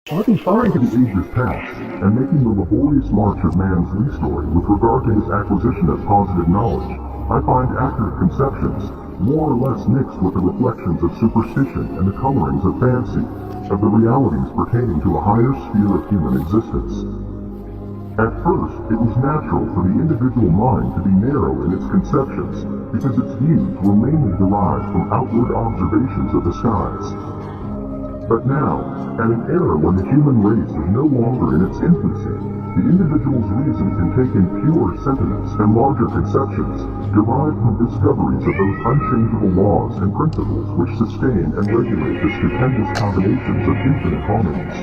By confined to the ages past, and making the laborious march of man's re-story with regard to his acquisition of positive knowledge, I find accurate conceptions, more or less mixed with the reflections of superstition and the colorings of fancy, of the realities pertaining to a higher sphere of human existence. At first, it was natural for the individual mind to be narrow in its conceptions, because its views were mainly derived from outward observations of the skies. But now, at an era when the human race is no longer in its infancy, the individual's reason can take in pure sentiments and larger conceptions derived from discoveries of those unchangeable laws and principles which sustain and regulate the stupendous combinations of infinite harmonies.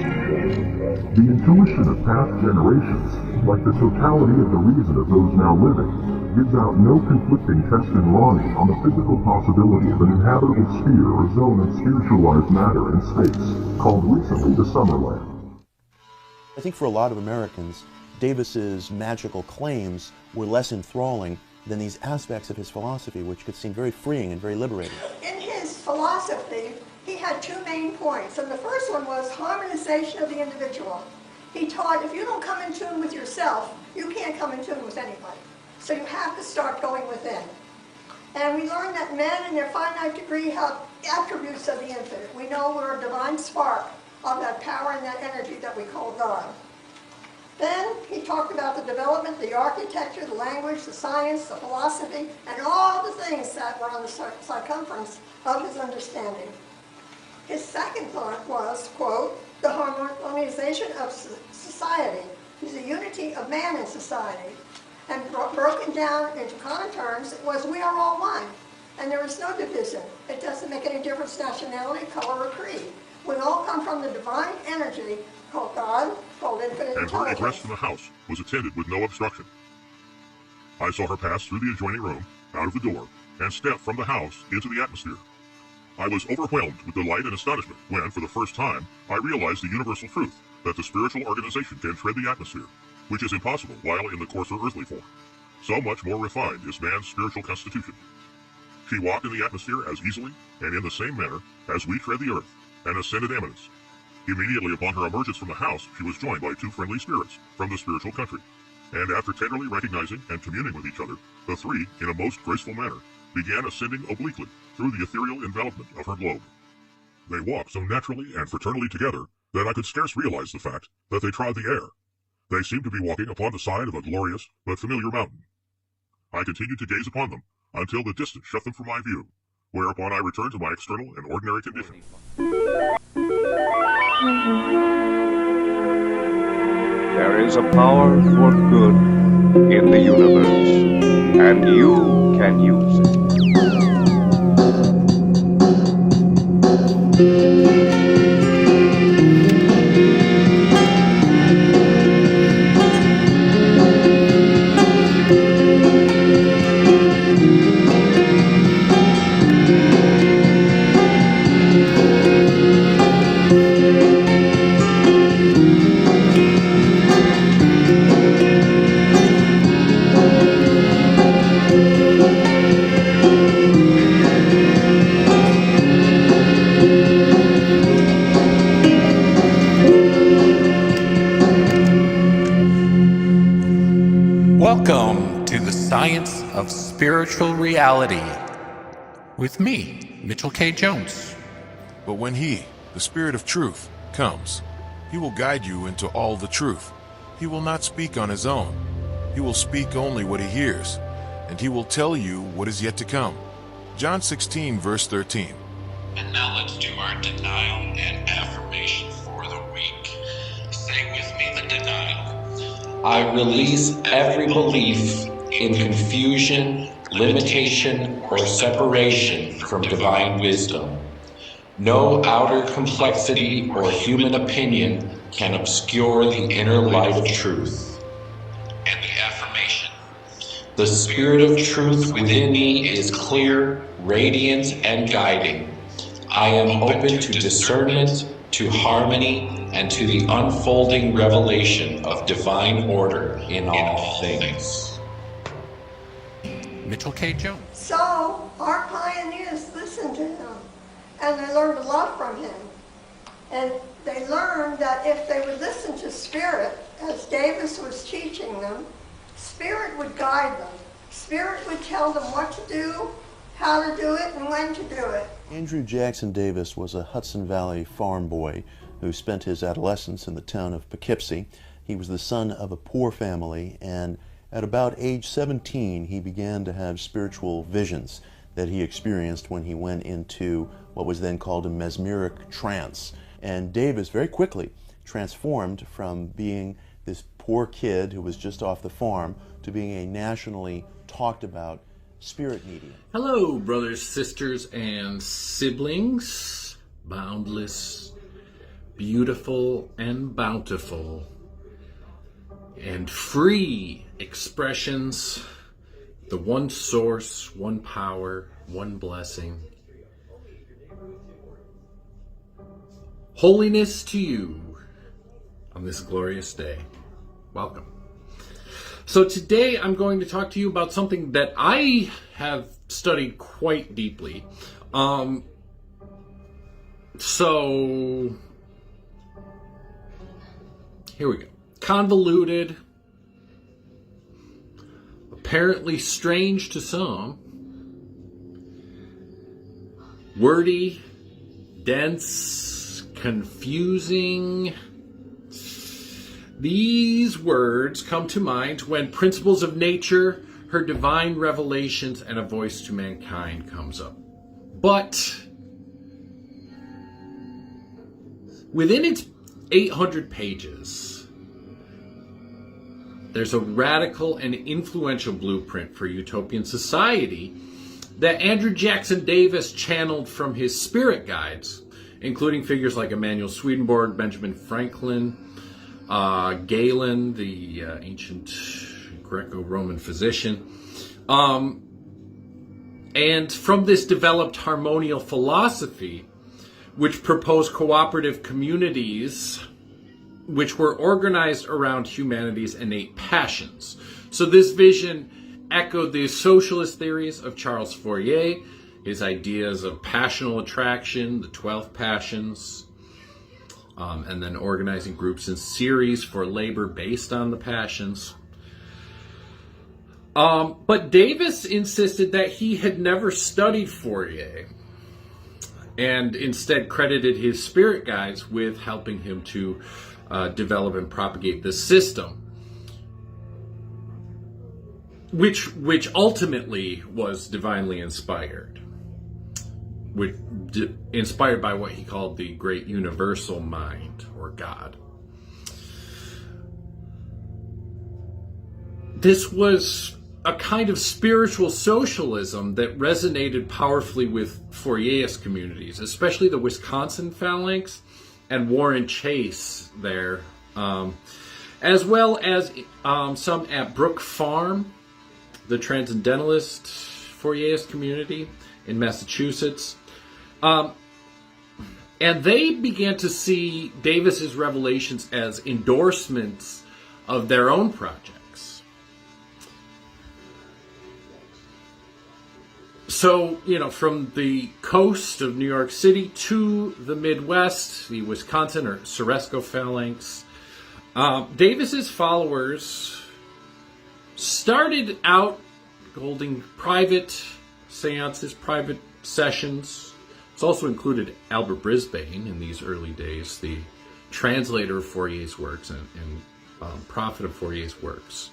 The intuition of past generations, like the totality of the reason of those now living, gives out no conflicting test in Ronnie on the physical possibility of an inhabitable sphere or zone of spiritualized matter in space, called recently the Summerland. I think for a lot of Americans, Davis's magical claims were less enthralling than these aspects of his philosophy, which could seem very freeing and very liberating. In his philosophy, he had two main points, and the first one was harmonization of the individual. He taught if you don't come in tune with yourself, you can't come in tune with anybody. So you have to start going within. And we learned that men in their finite degree have attributes of the infinite. We know we're a divine spark of that power and that energy that we call God. Then he talked about the development, the architecture, the language, the science, the philosophy, and all the things that were on the circumference of his understanding. His second thought was, quote, the harmonization of society, the unity of man in society. And broken down into common terms, it was we are all one, and there is no division. It doesn't make any difference nationality, color, or creed. We all come from the divine energy called God, called infinite and intelligence. her egress from the house was attended with no obstruction. I saw her pass through the adjoining room, out of the door, and step from the house into the atmosphere. I was overwhelmed with delight and astonishment when, for the first time, I realized the universal truth that the spiritual organization can tread the atmosphere, which is impossible while in the coarser earthly form. So much more refined is man's spiritual constitution. She walked in the atmosphere as easily and in the same manner as we tread the earth, and ascended eminence. Immediately upon her emergence from the house, she was joined by two friendly spirits from the spiritual country, and after tenderly recognizing and communing with each other, the three, in a most graceful manner, began ascending obliquely through the ethereal envelopment of her globe. They walked so naturally and fraternally together that I could scarce realize the fact that they trod the air. They seemed to be walking upon the side of a glorious but familiar mountain. I continued to gaze upon them until the distance shut them from my view, whereupon I returned to my external and ordinary condition. There is a power for good in the universe, and you can use it. Welcome to the Science of Spiritual Reality with me, Mitchell K. Jones. But when He, the Spirit of Truth, comes, He will guide you into all the truth. He will not speak on His own. He will speak only what He hears, and He will tell you what is yet to come. John 16, verse 13. And now let's do our denial and affirmation for the week. Say with me the denial. I release every belief in confusion, limitation, or separation from divine wisdom. No outer complexity or human opinion can obscure the inner light of truth. And the affirmation. The Spirit of truth within me is clear, radiant, and guiding. I am open to discernment, to harmony, and to the unfolding revelation of divine order in all things. Mitchell K. Jones. So our pioneers listened to him, and they learned a lot from him. And they learned that if they would listen to Spirit, as Davis was teaching them, Spirit would guide them. Spirit would tell them what to do, how to do it, and when to do it. Andrew Jackson Davis was a Hudson Valley farm boy who spent his adolescence in the town of Poughkeepsie. He was the son of a poor family, and at about age 17 he began to have spiritual visions that he experienced when he went into what was then called a mesmeric trance. And Davis very quickly transformed from being this poor kid who was just off the farm to being a nationally talked about spirit medium. Hello, brothers, sisters, and siblings, boundless, beautiful, and bountiful, and free expressions, the one source, one power, one blessing. Holiness to you on this glorious day. Welcome. So today I'm going to talk to you about something that I have studied quite deeply. So here we go. Convoluted, apparently strange to some, wordy, dense, confusing. These words come to mind when principles of nature, her divine revelations, and a voice to mankind comes up. But within its 800 pages, there's a radical and influential blueprint for utopian society that Andrew Jackson Davis channeled from his spirit guides, including figures like Emanuel Swedenborg, Benjamin Franklin, Galen, the ancient Greco-Roman physician. And from this developed Harmonial Philosophy, which proposed cooperative communities which were organized around humanity's innate passions. So this vision echoed the socialist theories of Charles Fourier, his ideas of passional attraction, the 12 passions, and then organizing groups in series for labor based on the passions. But Davis insisted that he had never studied Fourier, and instead credited his spirit guides with helping him to develop and propagate the system, which ultimately was divinely inspired, inspired by what he called the great universal mind, or God. This was a kind of spiritual socialism that resonated powerfully with Fourierist communities, especially the Wisconsin Phalanx and Warren Chase there, as well as some at Brook Farm, the transcendentalist Fourierist community in Massachusetts. And they began to see Davis's revelations as endorsements of their own projects. So, from the coast of New York City to the Midwest, the Wisconsin or Ceresco Phalanx, Davis's followers started out holding private seances, private sessions. It's also included Albert Brisbane in these early days, the translator of Fourier's works and prophet of Fourier's works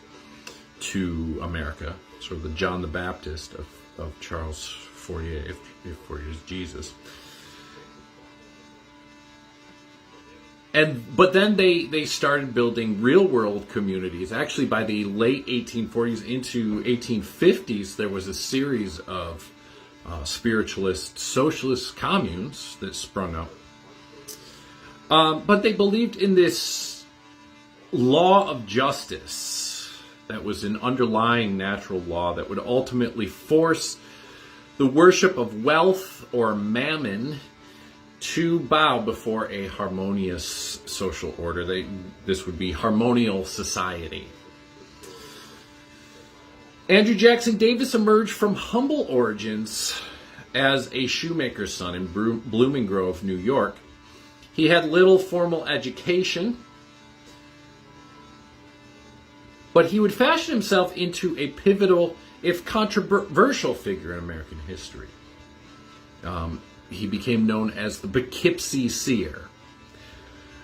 to America, sort of the John the Baptist of Charles Fourier, if Fourier is Jesus. But then they started building real-world communities. Actually, by the late 1840s into 1850s, there was a series of spiritualist socialist communes that sprung up. But they believed in this law of justice that was an underlying natural law that would ultimately force the worship of wealth or mammon to bow before a harmonious social order. This would be harmonial society. Andrew Jackson Davis emerged from humble origins as a shoemaker's son in Blooming Grove, New York. He had little formal education, but he would fashion himself into a pivotal, if controversial, figure in American history. He became known as the Poughkeepsie Seer.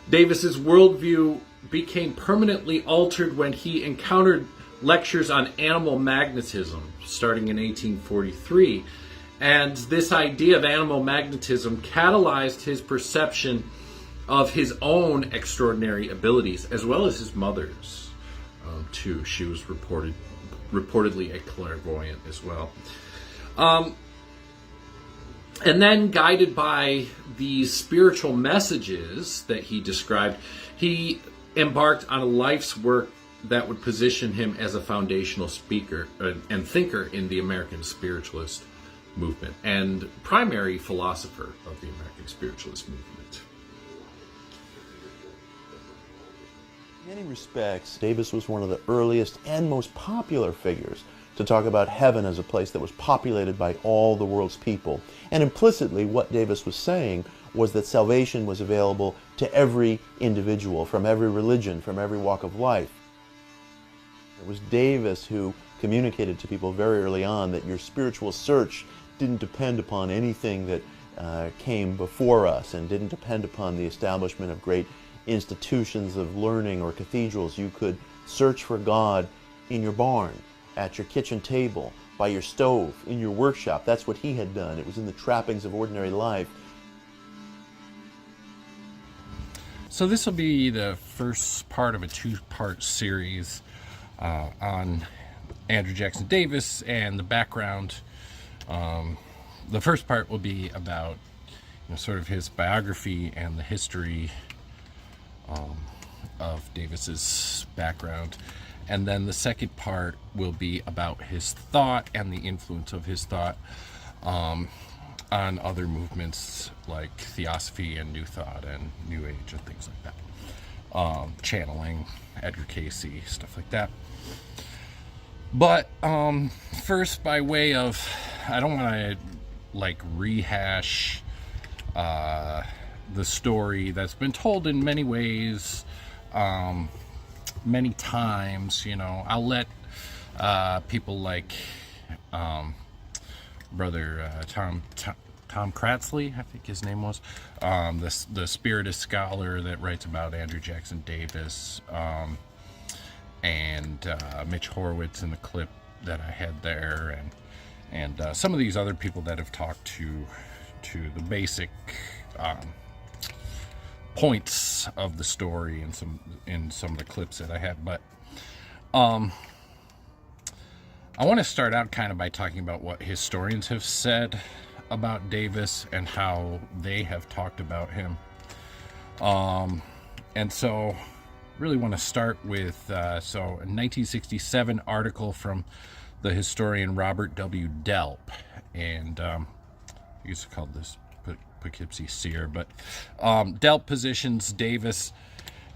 Davis's worldview became permanently altered when he encountered lectures on animal magnetism starting in 1843. And this idea of animal magnetism catalyzed his perception of his own extraordinary abilities, as well as his mother's, too. She was reportedly a clairvoyant as well. And then, guided by these spiritual messages that he described, he embarked on a life's work that would position him as a foundational speaker and thinker in the American Spiritualist movement and primary philosopher of the American Spiritualist movement. In many respects, Davis was one of the earliest and most popular figures to talk about heaven as a place that was populated by all the world's people. And implicitly, what Davis was saying was that salvation was available to every individual, from every religion, from every walk of life. It was Davis who communicated to people very early on that your spiritual search didn't depend upon anything that came before us, and didn't depend upon the establishment of great institutions of learning or cathedrals. You could search for God in your barn, at your kitchen table, by your stove, in your workshop. That's what he had done. It was in the trappings of ordinary life. So this will be the first part of a two-part series on Andrew Jackson Davis and the background. The first part will be about sort of his biography and the history of Davis's background. And then the second part will be about his thought and the influence of his thought on other movements like Theosophy and New Thought and New Age and things like that. Channeling, Edgar Casey, stuff like that. But first, by way of, I don't want to rehash the story that's been told in many ways, many times. I'll let people like Brother Tom Cratsley, I think his name was, the Spiritist scholar that writes about Andrew Jackson Davis, and Mitch Horowitz in the clip that I had there, and some of these other people that have talked to the basic points of the story in some of the clips that I had. But I want to start out kind of by talking about what historians have said about Davis and how they have talked about him. And so really want to start with a 1967 article from the historian Robert W. Delp, and he used to call this Poughkeepsie Seer, but Delp positions Davis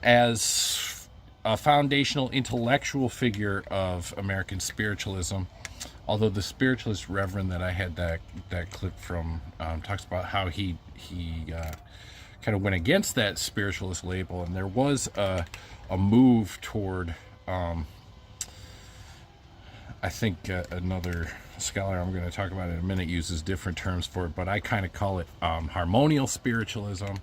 as a foundational intellectual figure of American spiritualism, although the Spiritualist Reverend that I had that clip from talks about how he kind of went against that spiritualist label, and there was a move toward I think another scholar I'm going to talk about in a minute uses different terms for it, but I kind of call it Harmonial Spiritualism,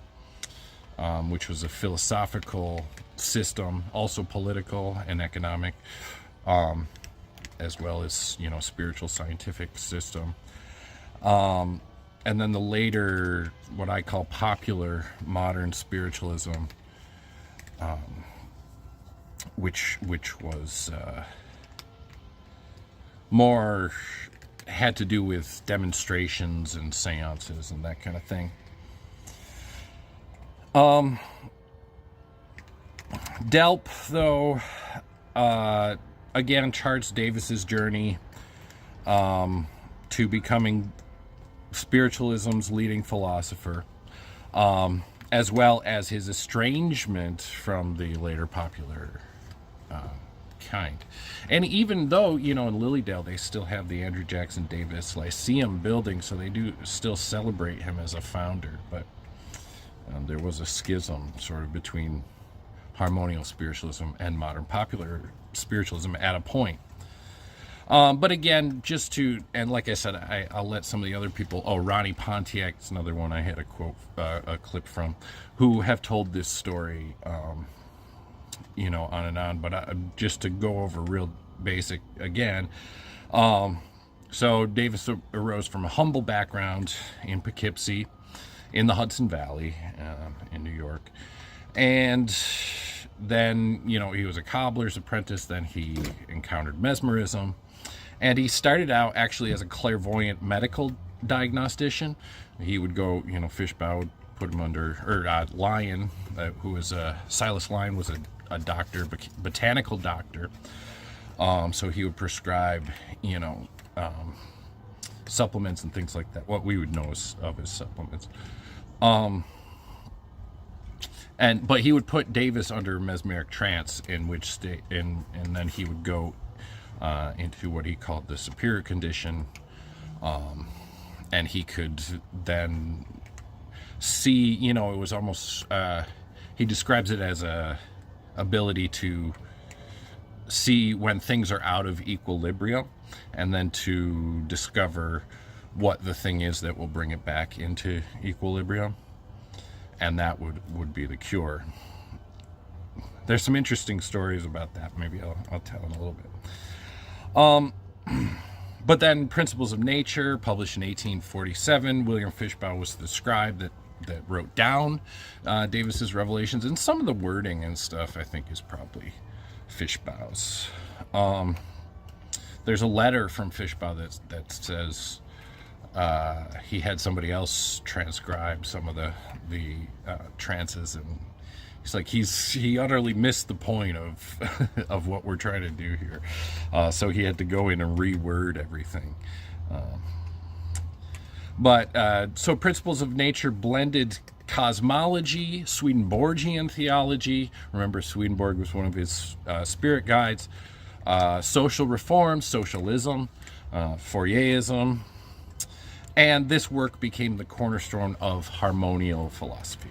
which was a philosophical system, also political and economic, as well as spiritual scientific system. And then the later, what I call popular modern spiritualism, which was more had to do with demonstrations and seances and that kind of thing. Delp, though, again charts Davis's journey to becoming spiritualism's leading philosopher, as well as his estrangement from the later popular kind. And even though, in Lilydale, they still have the Andrew Jackson Davis Lyceum building, so they do still celebrate him as a founder. But There was a schism sort of between Harmonial Spiritualism and modern popular spiritualism at a point. But again, and like I said, I'll let some of the other people, Ronnie Pontiac is another one I had a clip from, who have told this story, on and on, but just to go over real basic again. So Davis arose from a humble background in Poughkeepsie, in the Hudson Valley, in New York. And then, he was a cobbler's apprentice. Then he encountered mesmerism. And he started out actually as a clairvoyant medical diagnostician. He would go, Fishbaugh would put him under, or Lyon, who was Silas Lyon, was a doctor, botanical doctor. So he would prescribe, supplements and things like that, what we would know as supplements. But he would put Davis under mesmeric trance, in which state, and then he would go into what he called the superior condition, and he could then see, it was almost, he describes it as a ability to see when things are out of equilibrium, and then to discover what the thing is that will bring it back into equilibrium, and that would be the cure. There's some interesting stories about that. Maybe I'll tell in a little bit. But then Principles of Nature, published in 1847, William Fishbaugh was the scribe that wrote down Davis's revelations, and some of the wording and stuff I think is probably Fishbaugh's. There's a letter from Fishbaugh that says he had somebody else transcribe some of the trances, and he's like, he utterly missed the point of what we're trying to do here. So he had to go in and reword everything. So Principles of Nature blended cosmology, Swedenborgian theology. Remember, Swedenborg was one of his spirit guides. Social reform, socialism, Fourierism. And this work became the cornerstone of Harmonial Philosophy.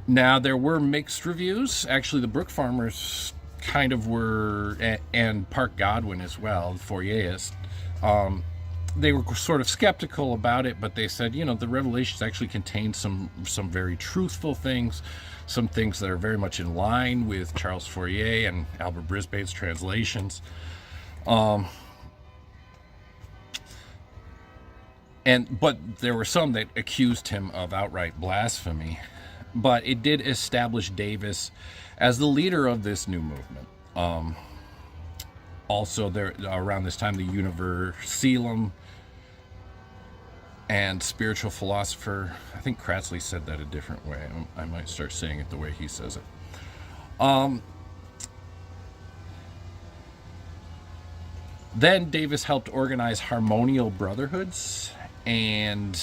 Now, there were mixed reviews. Actually, the Brook Farmers kind of were, and Park Godwin as well, the Fourierists, they were sort of skeptical about it, but they said, the Revelations actually contain some very truthful things, some things that are very much in line with Charles Fourier and Albert Brisbane's translations. But there were some that accused him of outright blasphemy. But it did establish Davis as the leader of this new movement. Also, there around this time, the Universalum and spiritual philosopher, I think Cratsley said that a different way. I might start saying it the way he says it. Then Davis helped organize Harmonial Brotherhoods, and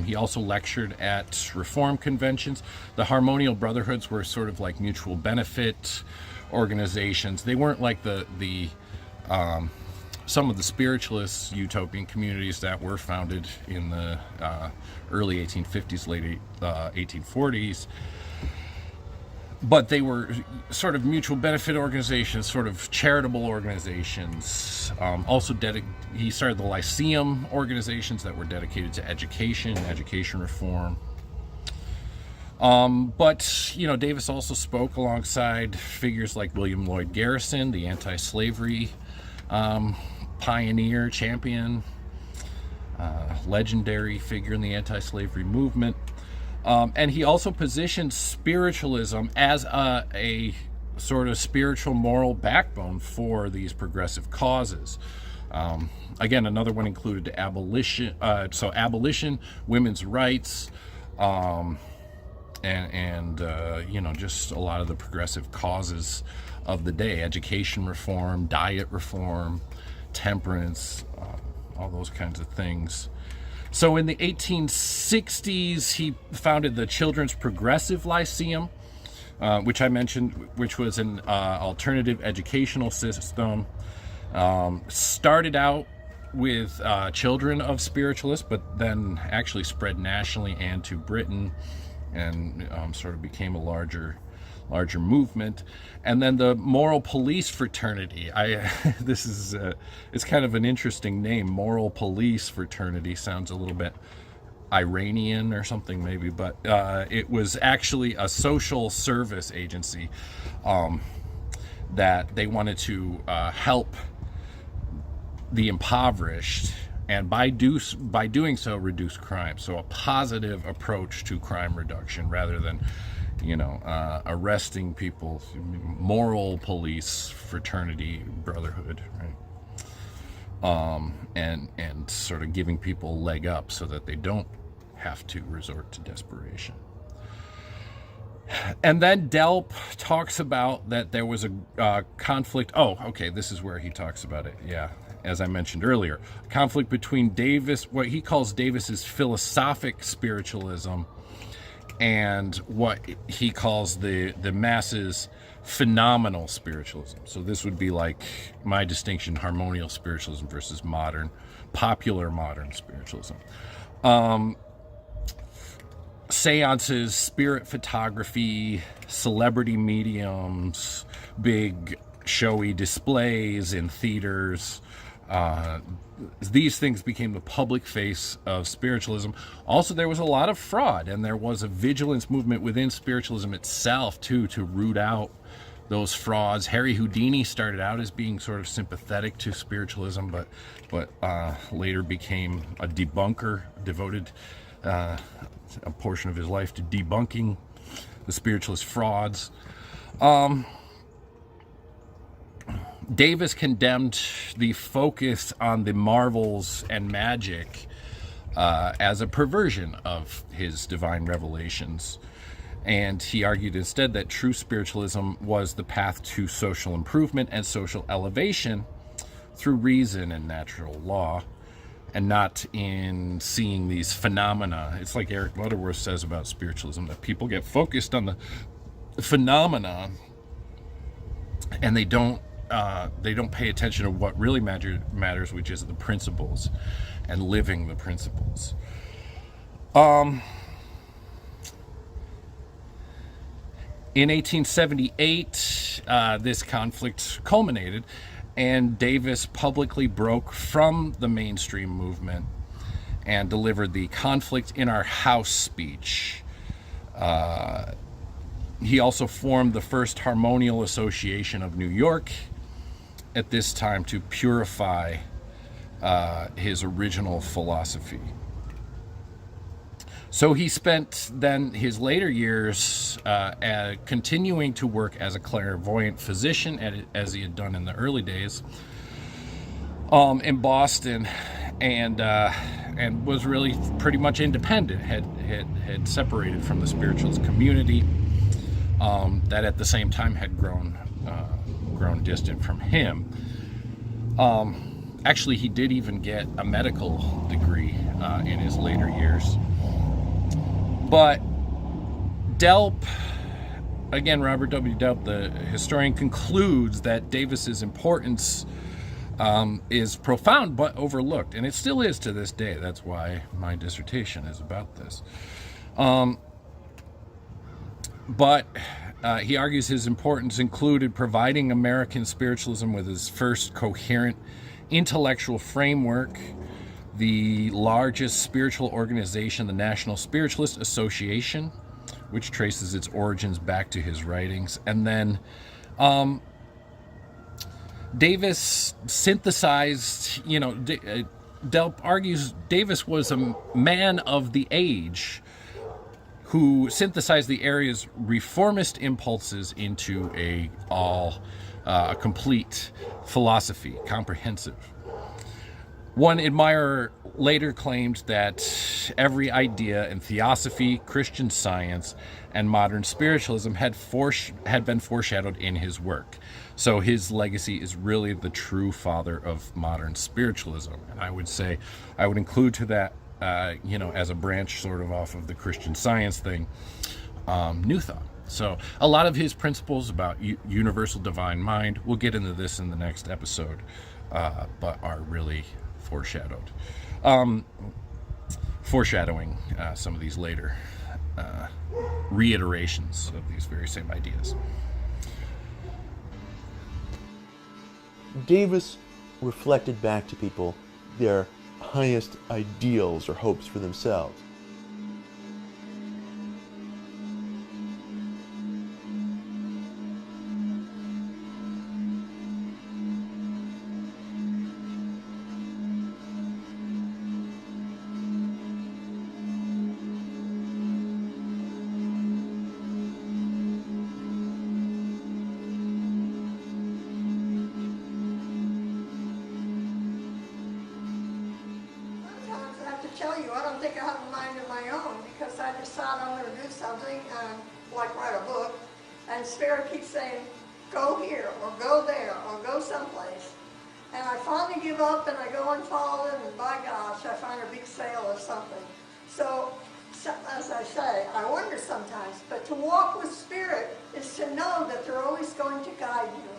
he also lectured at reform conventions. The Harmonial Brotherhoods were sort of like mutual benefit organizations. They weren't like the some of the spiritualist utopian communities that were founded in the early 1850s, late 1840s. But they were sort of mutual benefit organizations, sort of charitable organizations. He started the Lyceum organizations that were dedicated to education reform. But Davis also spoke alongside figures like William Lloyd Garrison, the anti-slavery pioneer, champion, legendary figure in the anti-slavery movement. And he also positioned spiritualism as a sort of spiritual moral backbone for these progressive causes. Again, another one included abolition, women's rights, and just a lot of the progressive causes of the day: education reform, diet reform, temperance, all those kinds of things. So in the 1860s, he founded the Children's Progressive Lyceum, which I mentioned, which was an alternative educational system. Started out with children of spiritualists, but then actually spread nationally and to Britain, and sort of became a larger movement. And then the Moral Police Fraternity. This is it's kind of an interesting name. Moral Police Fraternity sounds a little bit Iranian or something maybe, but it was actually a social service agency that they wanted to help the impoverished, and by doing so reduce crime. So a positive approach to crime reduction rather than arresting people. Moral police fraternity brotherhood, right? And sort of giving people a leg up so that they don't have to resort to desperation. And then Delp talks about that there was a conflict. Oh, okay, this is where he talks about it. Yeah, as I mentioned earlier, conflict between what he calls Davis's philosophic spiritualism and what he calls the masses' phenomenal spiritualism. So this would be like my distinction: harmonial spiritualism versus popular modern spiritualism. Seances, spirit photography, celebrity mediums, big showy displays in theaters. These things became the public face of spiritualism. Also, there was a lot of fraud, and there was a vigilance movement within spiritualism itself, too, to root out those frauds. Harry Houdini started out as being sort of sympathetic to spiritualism, but later became a debunker, devoted a portion of his life to debunking the spiritualist frauds. Davis condemned the focus on the marvels and magic as a perversion of his divine revelations. And he argued instead that true spiritualism was the path to social improvement and social elevation through reason and natural law, and not in seeing these phenomena. It's like Eric Butterworth says about spiritualism, that people get focused on the phenomena and they don't pay attention to what really matters, which is the principles and living the principles. In 1878, this conflict culminated, and Davis publicly broke from the mainstream movement and delivered the Conflict in Our House speech. He also formed the first Harmonial Association of New York at this time to purify his original philosophy. So he spent then his later years continuing to work as a clairvoyant physician, as he had done in the early days, in Boston, and was really pretty much independent. Had separated from the spiritualist community that at the same time had grown distant from him. Actually, he did even get a medical degree in his later years. But Delp, again, Robert W. Delp, the historian, concludes that Davis's importance is profound but overlooked, and it still is to this day. That's why my dissertation is about this. But he argues his importance included providing American spiritualism with his first coherent intellectual framework, the largest spiritual organization, the National Spiritualist Association, which traces its origins back to his writings. And then Davis synthesized, Delp argues Davis was a man of the age who synthesized the area's reformist impulses into a complete philosophy, comprehensive. One admirer later claimed that every idea in theosophy, Christian Science, and modern spiritualism had been foreshadowed in his work. So his legacy is really the true father of modern spiritualism. And I would include to that, as a branch sort of off of the Christian Science thing, New Thought. So a lot of his principles about universal divine mind, we'll get into this in the next episode, but are really foreshadowed. Foreshadowing some of these later reiterations of these very same ideas. Davis reflected back to people their highest ideals or hopes for themselves. Tell you, I don't think I have a mind of my own, because I decide I'm going to do something, like write a book, and Spirit keeps saying, go here, or go there, or go someplace. And I finally give up, and I go and follow them, and by gosh, I find a big sale or something. So, as I say, I wonder sometimes, but to walk with Spirit is to know that they're always going to guide you.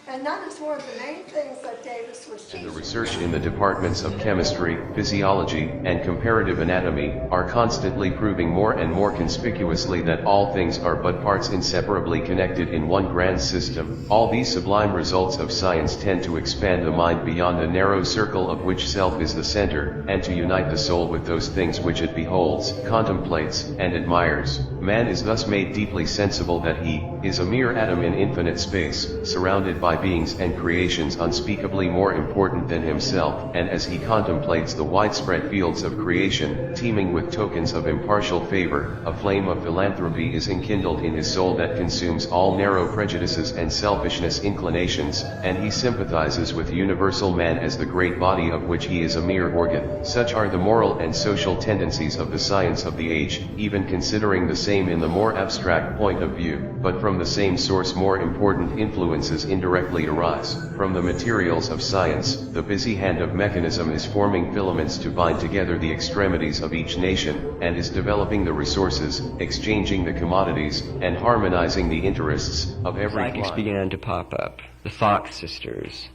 And that is one of the main things that Davis was teaching. The research in the departments of chemistry, physiology, and comparative anatomy are constantly proving more and more conspicuously that all things are but parts inseparably connected in one grand system. All these sublime results of science tend to expand the mind beyond the narrow circle of which self is the center, and to unite the soul with those things which it beholds, contemplates, and admires. Man is thus made deeply sensible that he is a mere atom in infinite space, surrounded by beings and creations unspeakably more important than himself, and as he contemplates the widespread fields of creation, teeming with tokens of impartial favor, a flame of philanthropy is enkindled in his soul that consumes all narrow prejudices and selfishness inclinations, and he sympathizes with universal man as the great body of which he is a mere organ. Such are the moral and social tendencies of the science of the age, even considering the same in the more abstract point of view, but from the same source more important influences indirectly arise. From the materials of science, the busy hand of mechanism is forming filaments to bind together the extremities of each nation, and is developing the resources, exchanging the commodities, and harmonizing the interests of every Psychics clime. began to pop up. The Fox sisters,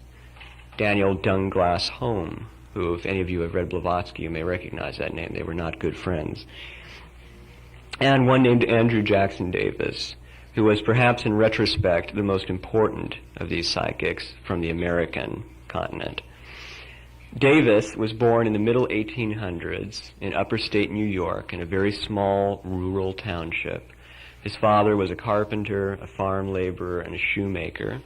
Daniel Dunglass Home, who, if any of you have read Blavatsky, you may recognize that name. They were not good friends. And one named Andrew Jackson Davis, who was perhaps in retrospect the most important of these psychics from the American continent. Davis was born in the middle 1800s in upper state New York in a very small rural township. His father was a carpenter, a farm laborer, and a shoemaker.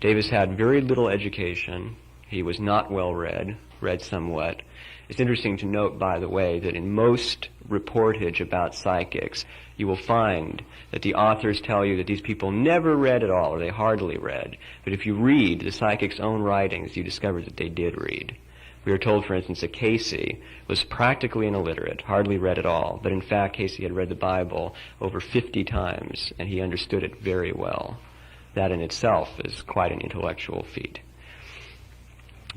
Davis had very little education. He was not well read somewhat. It's interesting to note, by the way, that in most reportage about psychics, you will find that the authors tell you that these people never read at all, or they hardly read. But if you read the psychic's own writings, you discover that they did read. We are told, for instance, that Casey was practically an illiterate, hardly read at all. But in fact, Casey had read the Bible over 50 times, and he understood it very well. That in itself is quite an intellectual feat.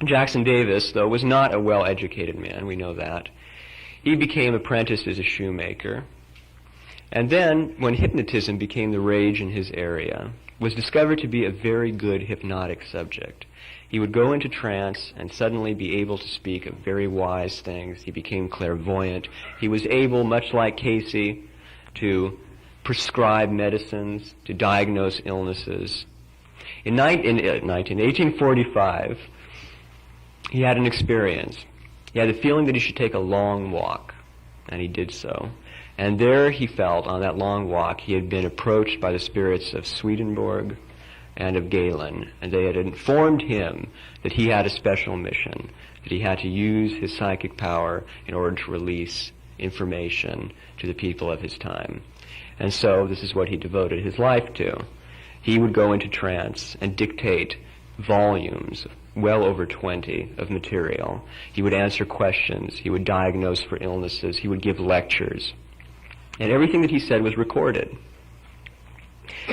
Jackson Davis, though, was not a well-educated man, we know that. He became apprenticed as a shoemaker. And then, when hypnotism became the rage in his area, was discovered to be a very good hypnotic subject. He would go into trance and suddenly be able to speak of very wise things. He became clairvoyant. He was able, much like Casey, to prescribe medicines, to diagnose illnesses. In 1845, he had an experience. He had the feeling that he should take a long walk, and he did so. And there he felt, on that long walk, he had been approached by the spirits of Swedenborg and of Galen, and they had informed him that he had a special mission, that he had to use his psychic power in order to release information to the people of his time. And so this is what he devoted his life to. He would go into trance and dictate volumes, well over 20, of material. He would answer questions. He would diagnose for illnesses. He would give lectures. And everything that he said was recorded.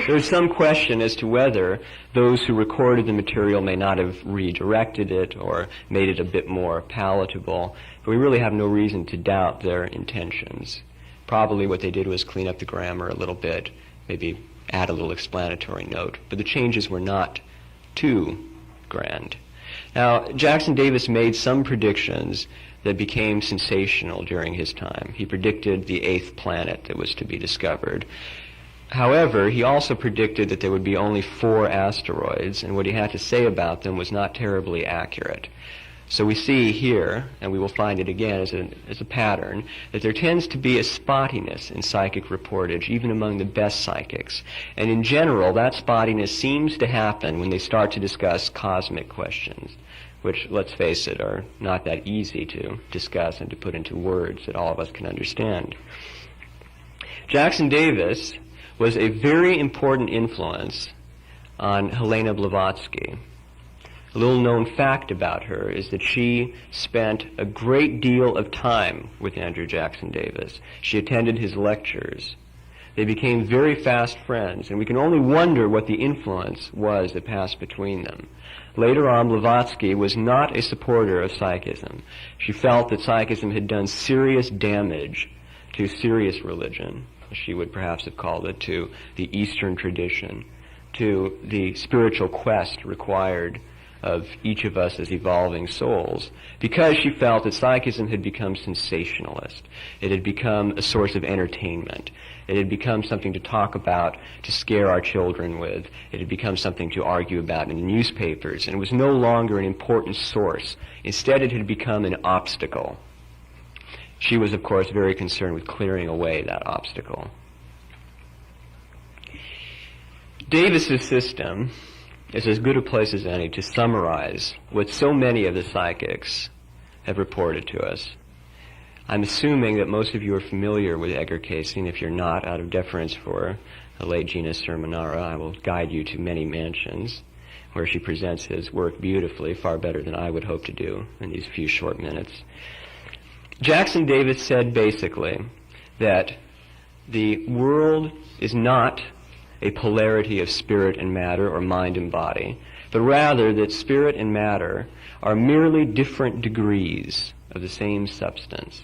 There's some question as to whether those who recorded the material may not have redirected it or made it a bit more palatable, but we really have no reason to doubt their intentions. Probably what they did was clean up the grammar a little bit, maybe add a little explanatory note, but the changes were not too grand. Now, Jackson Davis made some predictions that became sensational during his time. He predicted the 8th planet that was to be discovered. However, he also predicted that there would be only 4 asteroids, and what he had to say about them was not terribly accurate. So we see here, and we will find it again as a pattern, that there tends to be a spottiness in psychic reportage, even among the best psychics. And in general, that spottiness seems to happen when they start to discuss cosmic questions, which, let's face it, are not that easy to discuss and to put into words that all of us can understand. Jackson Davis was a very important influence on Helena Blavatsky. A little known fact about her is that she spent a great deal of time with Andrew Jackson Davis. She attended his lectures. They became very fast friends, and we can only wonder what the influence was that passed between them. Later on, Blavatsky was not a supporter of Psychism. She felt that Psychism had done serious damage to serious religion, as she would perhaps have called it, to the Eastern tradition, to the spiritual quest required of each of us as evolving souls, because she felt that Psychism had become sensationalist. It had become a source of entertainment. It had become something to talk about, to scare our children with. It had become something to argue about in the newspapers, and it was no longer an important source. Instead, it had become an obstacle. She was, of course, very concerned with clearing away that obstacle. Davis's system is as good a place as any to summarize what so many of the psychics have reported to us. I'm assuming that most of you are familiar with Edgar Cayce, and if you're not, out of deference for the late Gina Sermonara, I will guide you to Many Mansions, where she presents his work beautifully, far better than I would hope to do in these few short minutes. Jackson Davis said basically that the world is not a polarity of spirit and matter or mind and body, but rather that spirit and matter are merely different degrees of the same substance.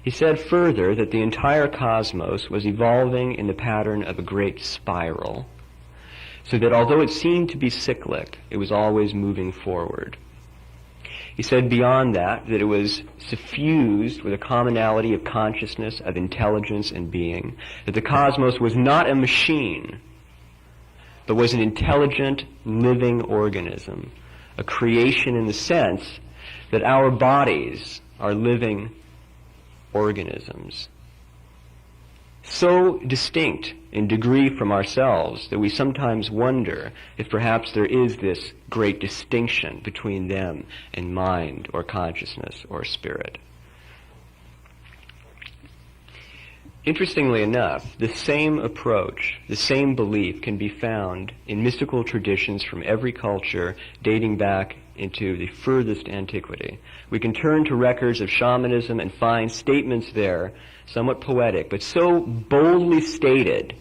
He said further that the entire cosmos was evolving in the pattern of a great spiral, so that although it seemed to be cyclic, it was always moving forward. He said beyond that it was suffused with a commonality of consciousness, of intelligence and being, that the cosmos was not a machine, but was an intelligent, living organism, a creation in the sense that our bodies are living organisms, so distinct in degree from ourselves that we sometimes wonder if perhaps there is this great distinction between them and mind or consciousness or spirit. Interestingly enough, the same approach, the same belief can be found in mystical traditions from every culture dating back into the furthest antiquity. We can turn to records of shamanism and find statements there, somewhat poetic, but so boldly stated.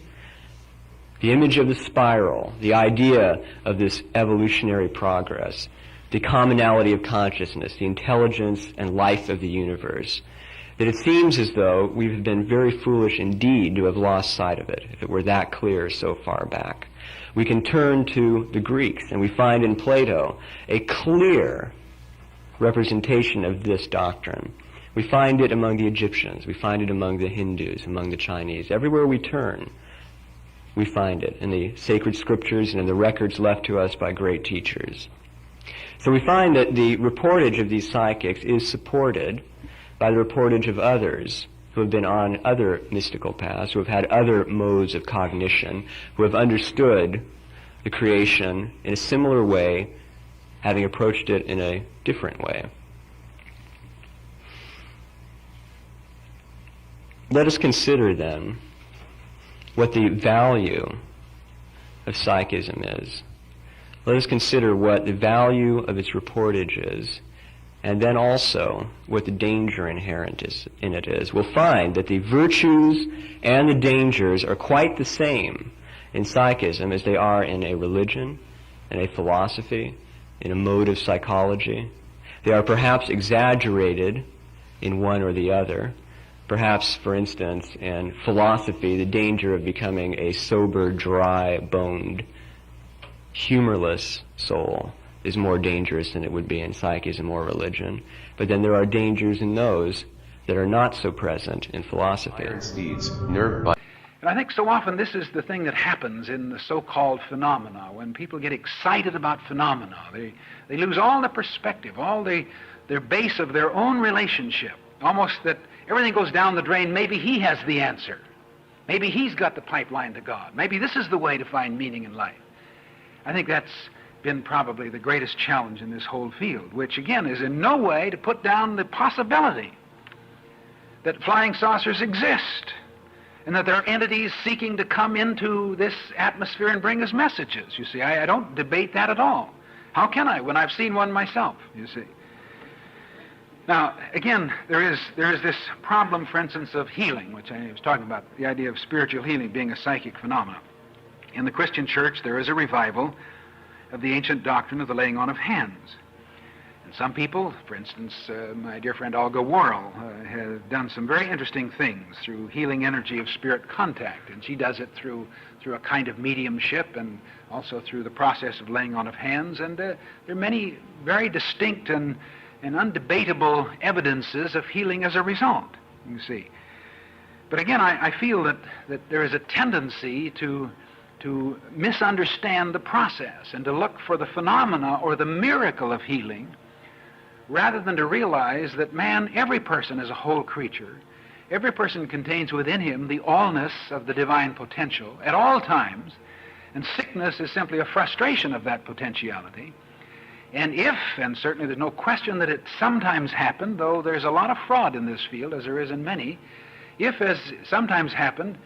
The image of the spiral, the idea of this evolutionary progress, the commonality of consciousness, the intelligence and life of the universe, that it seems as though we've been very foolish indeed to have lost sight of it, if it were that clear so far back. We can turn to the Greeks, and we find in Plato a clear representation of this doctrine. We find it among the Egyptians, we find it among the Hindus, among the Chinese. Everywhere we turn, we find it in the sacred scriptures and in the records left to us by great teachers. So we find that the reportage of these psychics is supported by the reportage of others who have been on other mystical paths, who have had other modes of cognition, who have understood the creation in a similar way, having approached it in a different way. Let us consider then what the value of psychism is. Let us consider what the value of its reportage is, and then also what the danger inherent in it is. We'll find that the virtues and the dangers are quite the same in psychism as they are in a religion, in a philosophy, in a mode of psychology. They are perhaps exaggerated in one or the other. Perhaps, for instance, in philosophy, the danger of becoming a sober, dry-boned, humorless soul, is more dangerous than it would be in psychism or religion. But then there are dangers in those that are not so present in philosophy. Iron steeds, nerved by... And I think so often this is the thing that happens in the so-called phenomena. When people get excited about phenomena, they lose all the perspective, all their base of their own relationship. Almost that everything goes down the drain. Maybe he has the answer. Maybe he's got the pipeline to God. Maybe this is the way to find meaning in life. I think that's been probably the greatest challenge in this whole field, which again is in no way to put down the possibility that flying saucers exist and that there are entities seeking to come into this atmosphere and bring us messages. You see, I don't debate that at all. How can I when I've seen one myself, you see? Now, again, there is this problem, for instance, of healing, which I was talking about, the idea of spiritual healing being a psychic phenomenon. In the Christian church, there is a revival of the ancient doctrine of the laying on of hands. And some people, for instance, my dear friend Olga Worrell, has done some very interesting things through healing energy of spirit contact, and she does it through a kind of mediumship and also through the process of laying on of hands. And there are many very distinct and undebatable evidences of healing as a result, you see. But again, I feel that there is a tendency to misunderstand the process and to look for the phenomena or the miracle of healing rather than to realize that man, every person is a whole creature. Every person contains within him the allness of the divine potential at all times, and sickness is simply a frustration of that potentiality. And if, and certainly there's no question that it sometimes happened, though there's a lot of fraud in this field, as there is in many, if, as sometimes happened,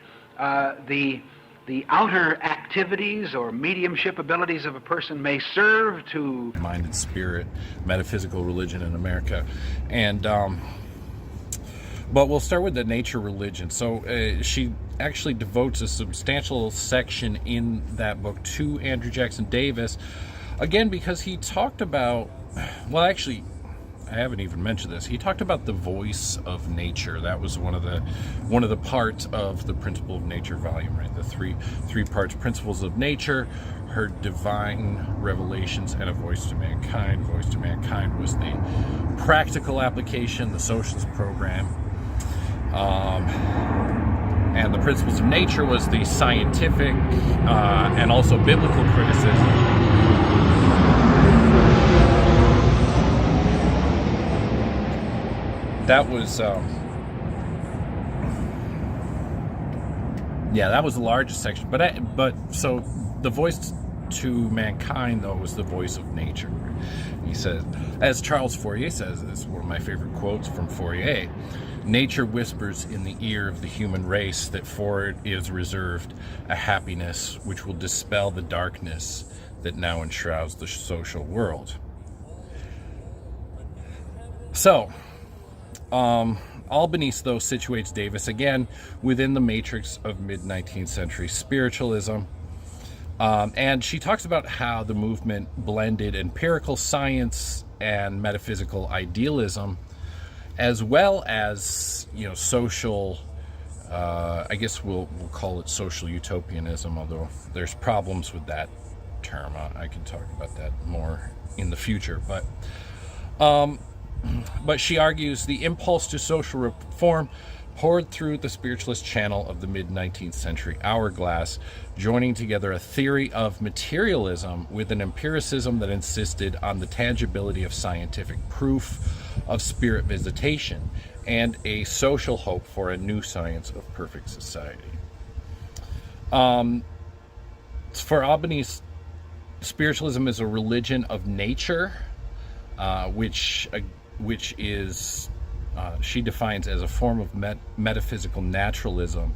the outer activities or mediumship abilities of a person may serve to... Mind and spirit, metaphysical religion in America. And, but we'll start with the nature religion. So she actually devotes a substantial section in that book to Andrew Jackson Davis, again, because he talked about, well, actually, I haven't even mentioned this. He talked about the voice of nature. That was one of the parts of the Principle of Nature volume, right? The three parts: principles of nature, her divine revelations, and a voice to mankind. Voice to mankind was the practical application, the socialist program, and the principles of nature was the scientific and also biblical criticism. That was, that was the largest section. But so the voice to mankind, though, was the voice of nature. He says, as Charles Fourier says, this is one of my favorite quotes from Fourier, nature whispers in the ear of the human race that for it is reserved a happiness which will dispel the darkness that now enshrouds the social world. So, Albanese, though, situates Davis again within the matrix of mid-19th century spiritualism. And she talks about how the movement blended empirical science and metaphysical idealism, as well as, social, I guess we'll call it social utopianism, although there's problems with that term. I can talk about that more in the future. But she argues the impulse to social reform poured through the spiritualist channel of the mid-19th century hourglass, joining together a theory of materialism with an empiricism that insisted on the tangibility of scientific proof of spirit visitation and a social hope for a new science of perfect society. For Albanese, spiritualism is a religion of nature, which is she defines as a form of metaphysical naturalism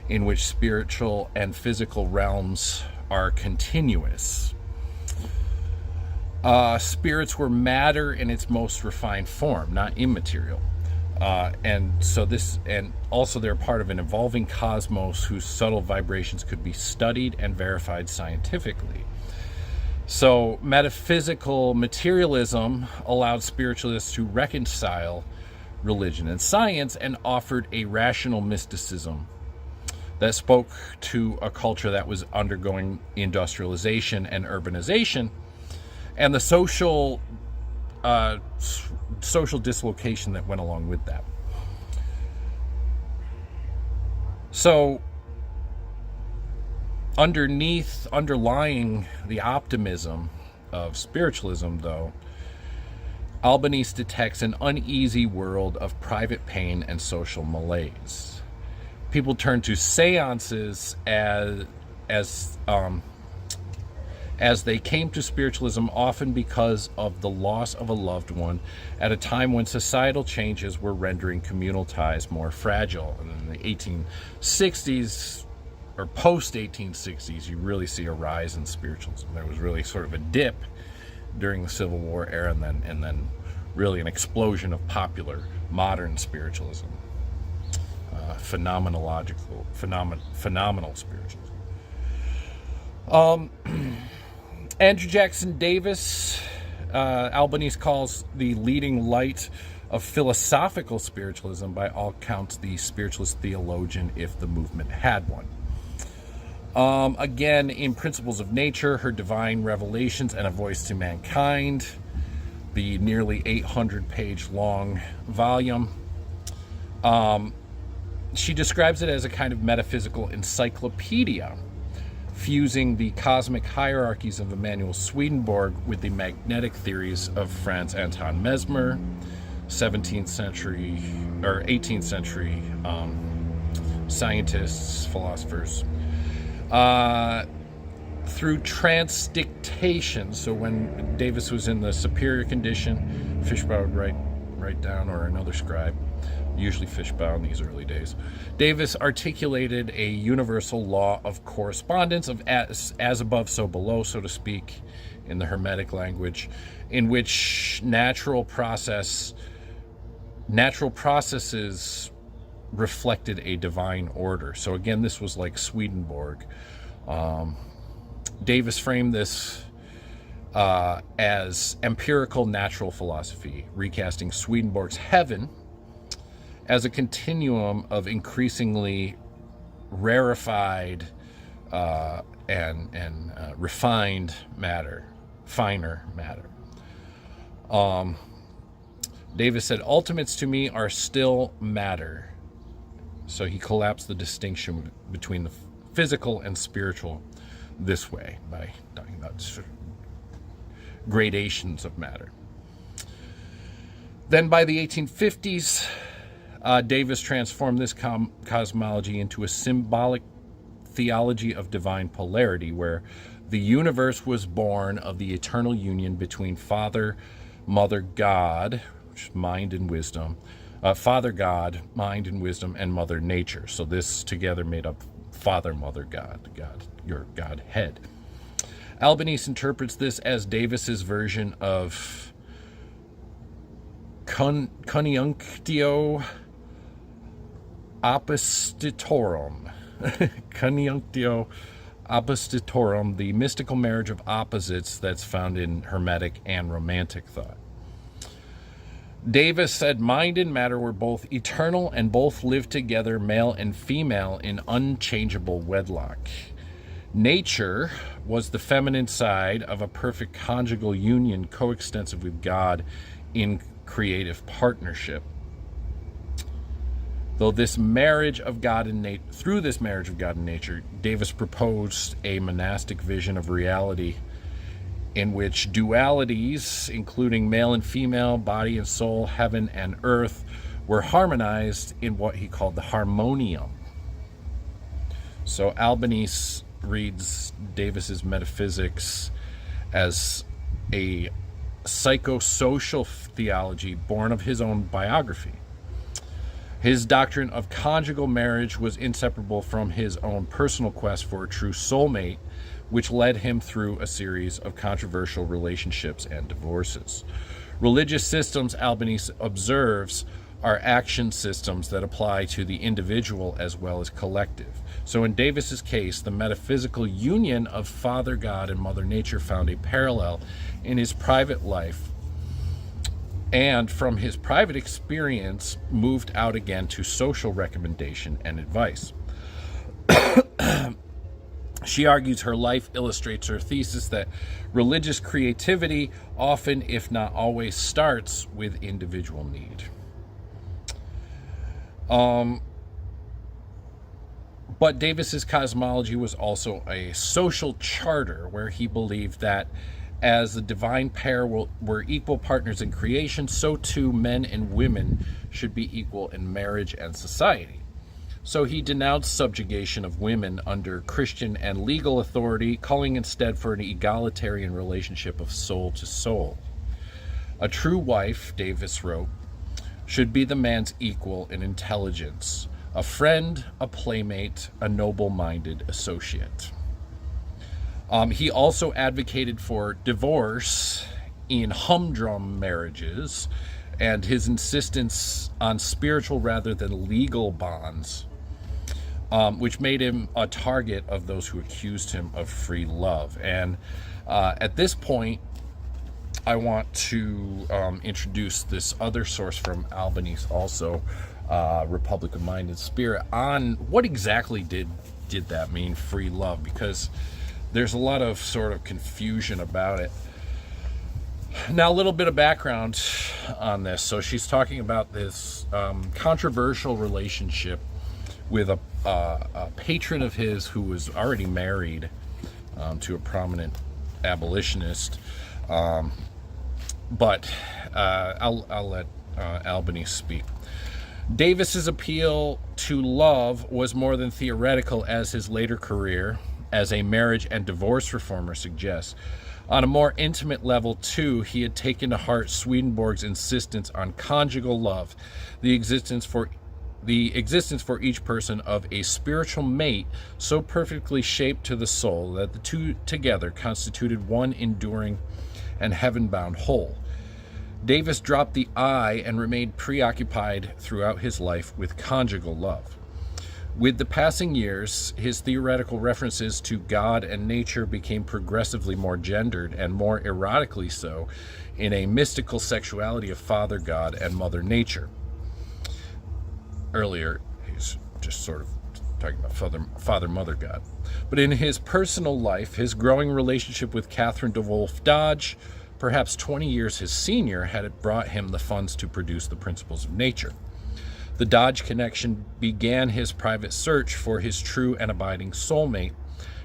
in which spiritual and physical realms are continuous. Spirits were matter in its most refined form, not immaterial. And also they're part of an evolving cosmos whose subtle vibrations could be studied and verified scientifically. So metaphysical materialism allowed spiritualists to reconcile religion and science and offered a rational mysticism that spoke to a culture that was undergoing industrialization and urbanization and the social dislocation that went along with that. So, underlying the optimism of spiritualism, though, Albanese detects an uneasy world of private pain and social malaise. People turn to seances as they came to spiritualism, often because of the loss of a loved one at a time when societal changes were rendering communal ties more fragile. And in the 1860s, or post-1860s, you really see a rise in spiritualism. There was really sort of a dip during the Civil War era, and then really an explosion of popular modern spiritualism, phenomenal spiritualism. Andrew Jackson Davis, Albanese calls the leading light of philosophical spiritualism, by all counts the spiritualist theologian, if the movement had one. Again, in Principles of Nature, her divine revelations and a voice to mankind, the nearly 800-page long volume, she describes it as a kind of metaphysical encyclopedia, fusing the cosmic hierarchies of Emanuel Swedenborg with the magnetic theories of Franz Anton Mesmer, 17th century or 18th century scientists, philosophers, through trance-dictation. So when Davis was in the superior condition, Fishbaugh would write down, or another scribe, usually Fishbaugh in these early days. Davis articulated a universal law of correspondence, of as above, so below, so to speak, in the Hermetic language, in which natural processes reflected a divine order. So again, this was like Swedenborg. Davis framed this as empirical natural philosophy, recasting Swedenborg's heaven as a continuum of increasingly rarefied and refined matter, finer matter. Davis said, ultimates to me are still matter. So he collapsed the distinction between the physical and spiritual this way, by talking about gradations of matter. Then by the 1850s, Davis transformed this cosmology into a symbolic theology of divine polarity, where the universe was born of the eternal union between Father, Mother, God, which is mind and wisdom, Father God, mind and wisdom, and Mother Nature. So this together made up Father, Mother, God, your Godhead. Albanese interprets this as Davis's version of coniunctio oppositorum. Coniunctio oppositorum, the mystical marriage of opposites that's found in Hermetic and Romantic thought. Davis said mind and matter were both eternal and both lived together, male and female, in unchangeable wedlock. Nature was the feminine side of a perfect conjugal union coextensive with God in creative partnership. Through this marriage of God and nature, Davis proposed a monastic vision of reality in which dualities, including male and female, body and soul, heaven and earth, were harmonized in what he called the harmonium. So Albanese reads Davis's metaphysics as a psychosocial theology born of his own biography. His doctrine of conjugal marriage was inseparable from his own personal quest for a true soulmate, which led him through a series of controversial relationships and divorces. Religious systems, Albanese observes, are action systems that apply to the individual as well as collective. So in Davis's case, the metaphysical union of Father God and Mother Nature found a parallel in his private life, and from his private experience moved out again to social recommendation and advice. She argues her life illustrates her thesis that religious creativity often, if not always, starts with individual need. But Davis's cosmology was also a social charter, where he believed that as the divine pair were equal partners in creation, so too men and women should be equal in marriage and society. So he denounced subjugation of women under Christian and legal authority, calling instead for an egalitarian relationship of soul to soul. A true wife, Davis wrote, should be the man's equal in intelligence, a friend, a playmate, a noble-minded associate. He also advocated for divorce in humdrum marriages and his insistence on spiritual rather than legal bonds, which made him a target of those who accused him of free love. And at this point, I want to introduce this other source from Albany, also Republican Minded Spirit, on what exactly did that mean, free love, because there's a lot of sort of confusion about it. Now, a little bit of background on this. So she's talking about this controversial relationship with a patron of his who was already married to a prominent abolitionist. But I'll let Albany speak. Davis's appeal to love was more than theoretical, as his later career as a marriage and divorce reformer suggests. On a more intimate level, too, he had taken to heart Swedenborg's insistence on conjugal love, the existence for each person of a spiritual mate so perfectly shaped to the soul that the two together constituted one enduring and heaven-bound whole. Davis dropped the I and remained preoccupied throughout his life with conjugal love. With the passing years, his theoretical references to God and nature became progressively more gendered, and more erotically so, in a mystical sexuality of Father God and Mother Nature. Earlier, he's just sort of talking about Father Mother God. But in his personal life, his growing relationship with Catherine DeWolf Dodge, perhaps 20 years his senior, had brought him the funds to produce the Principles of Nature. The Dodge connection began his private search for his true and abiding soulmate,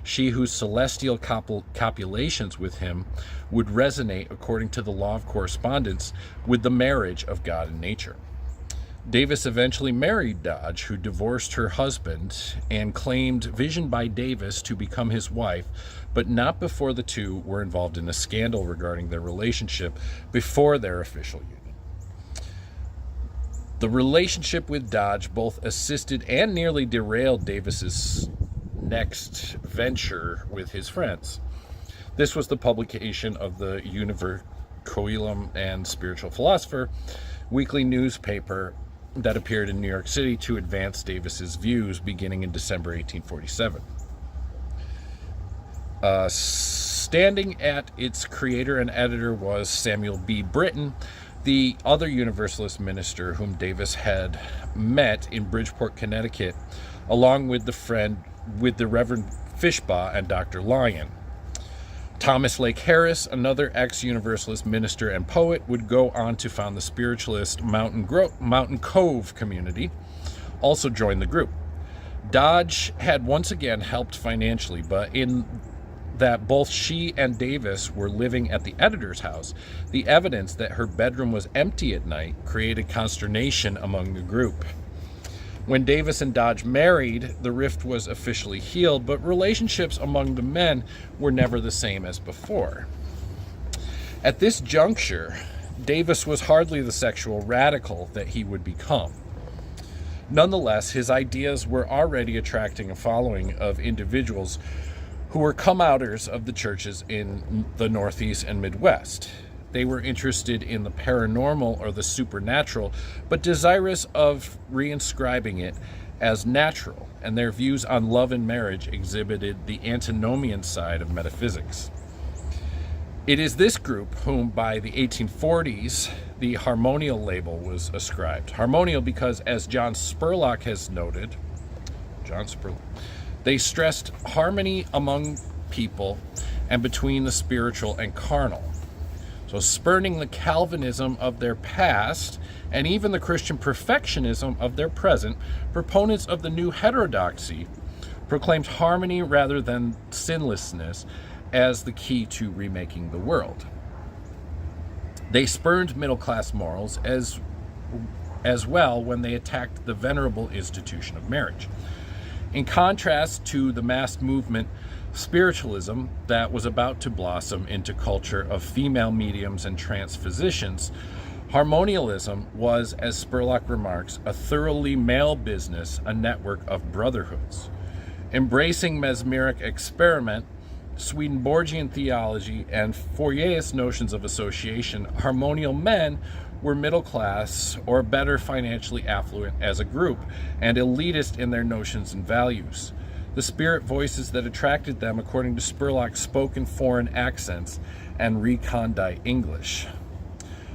she whose celestial copulations with him would resonate, according to the law of correspondence, with the marriage of God and nature. Davis eventually married Dodge, who divorced her husband and claimed, visioned by Davis, to become his wife, but not before the two were involved in a scandal regarding their relationship before their official union. The relationship with Dodge both assisted and nearly derailed Davis's next venture with his friends. This was the publication of the Univercoelum and Spiritual Philosopher, weekly newspaper that appeared in New York City to advance Davis's views beginning in December 1847. Standing at its creator and editor was Samuel B. Britton, the other Universalist minister whom Davis had met in Bridgeport, Connecticut, along with the Reverend Fishbaugh and Dr. Lyon. Thomas Lake Harris, another ex-Universalist minister and poet, would go on to found the Spiritualist Mountain Cove community, also joined the group. Dodge had once again helped financially, but in that both she and Davis were living at the editor's house, the evidence that her bedroom was empty at night created consternation among the group. When Davis and Dodge married, the rift was officially healed, but relationships among the men were never the same as before. At this juncture, Davis was hardly the sexual radical that he would become. Nonetheless, his ideas were already attracting a following of individuals who were come-outers of the churches in the Northeast and Midwest. They were interested in the paranormal or the supernatural, but desirous of reinscribing it as natural, and their views on love and marriage exhibited the antinomian side of metaphysics. It is this group whom, by the 1840s, the Harmonial label was ascribed. Harmonial because, as John Spurlock has noted, They stressed harmony among people and between the spiritual and carnal. So spurning the Calvinism of their past and even the Christian perfectionism of their present, proponents of the new heterodoxy proclaimed harmony rather than sinlessness as the key to remaking the world. They spurned middle-class morals as well when they attacked the venerable institution of marriage. In contrast to the mass movement spiritualism that was about to blossom into culture of female mediums and trance physicians, harmonialism was, as Spurlock remarks, a thoroughly male business, a network of brotherhoods. Embracing mesmeric experiment, Swedenborgian theology, and Fourierist notions of association, harmonial men were middle class or better financially affluent as a group, and elitist in their notions and values. The spirit voices that attracted them, according to Spurlock, spoke in foreign accents and recondite English.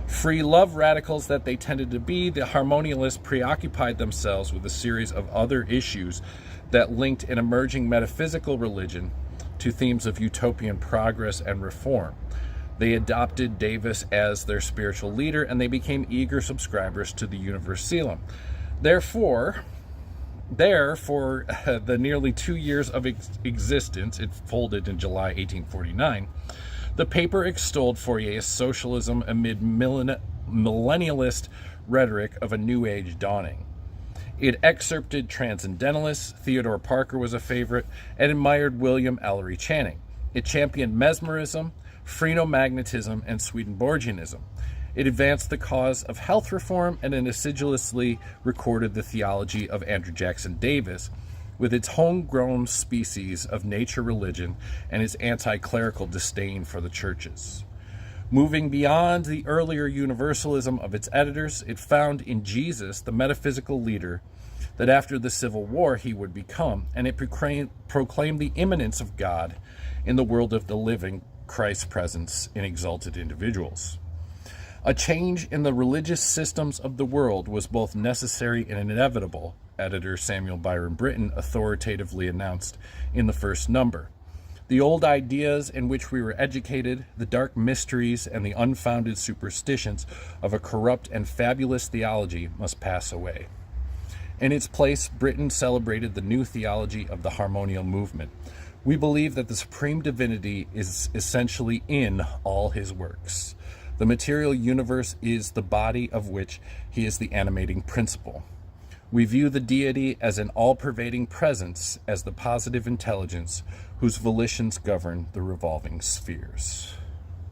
Free love radicals that they tended to be, the harmonialists preoccupied themselves with a series of other issues that linked an emerging metaphysical religion to themes of utopian progress and reform. They adopted Davis as their spiritual leader, and they became eager subscribers to the Universalum. Therefore, for the nearly 2 years of existence, it folded in July 1849, the paper extolled Fourier's socialism amid millennialist rhetoric of a new age dawning. It excerpted transcendentalists, Theodore Parker was a favorite, and admired William Ellery Channing. It championed mesmerism, phrenomagnetism, and Swedenborgianism. It advanced the cause of health reform and it assiduously recorded the theology of Andrew Jackson Davis with its homegrown species of nature religion and its anti-clerical disdain for the churches. Moving beyond the earlier universalism of its editors, it found in Jesus, the metaphysical leader, that after the Civil War he would become, and it proclaimed the immanence of God in the world of the living, Christ's presence in exalted individuals. A change in the religious systems of the world was both necessary and inevitable, editor Samuel Byron Britton authoritatively announced in the first number. The old ideas in which we were educated, the dark mysteries and the unfounded superstitions of a corrupt and fabulous theology must pass away. In its place, Britton celebrated the new theology of the harmonial movement. We believe that the supreme divinity is essentially in all his works. The material universe is the body of which he is the animating principle. We view the deity as an all-pervading presence, as the positive intelligence whose volitions govern the revolving spheres.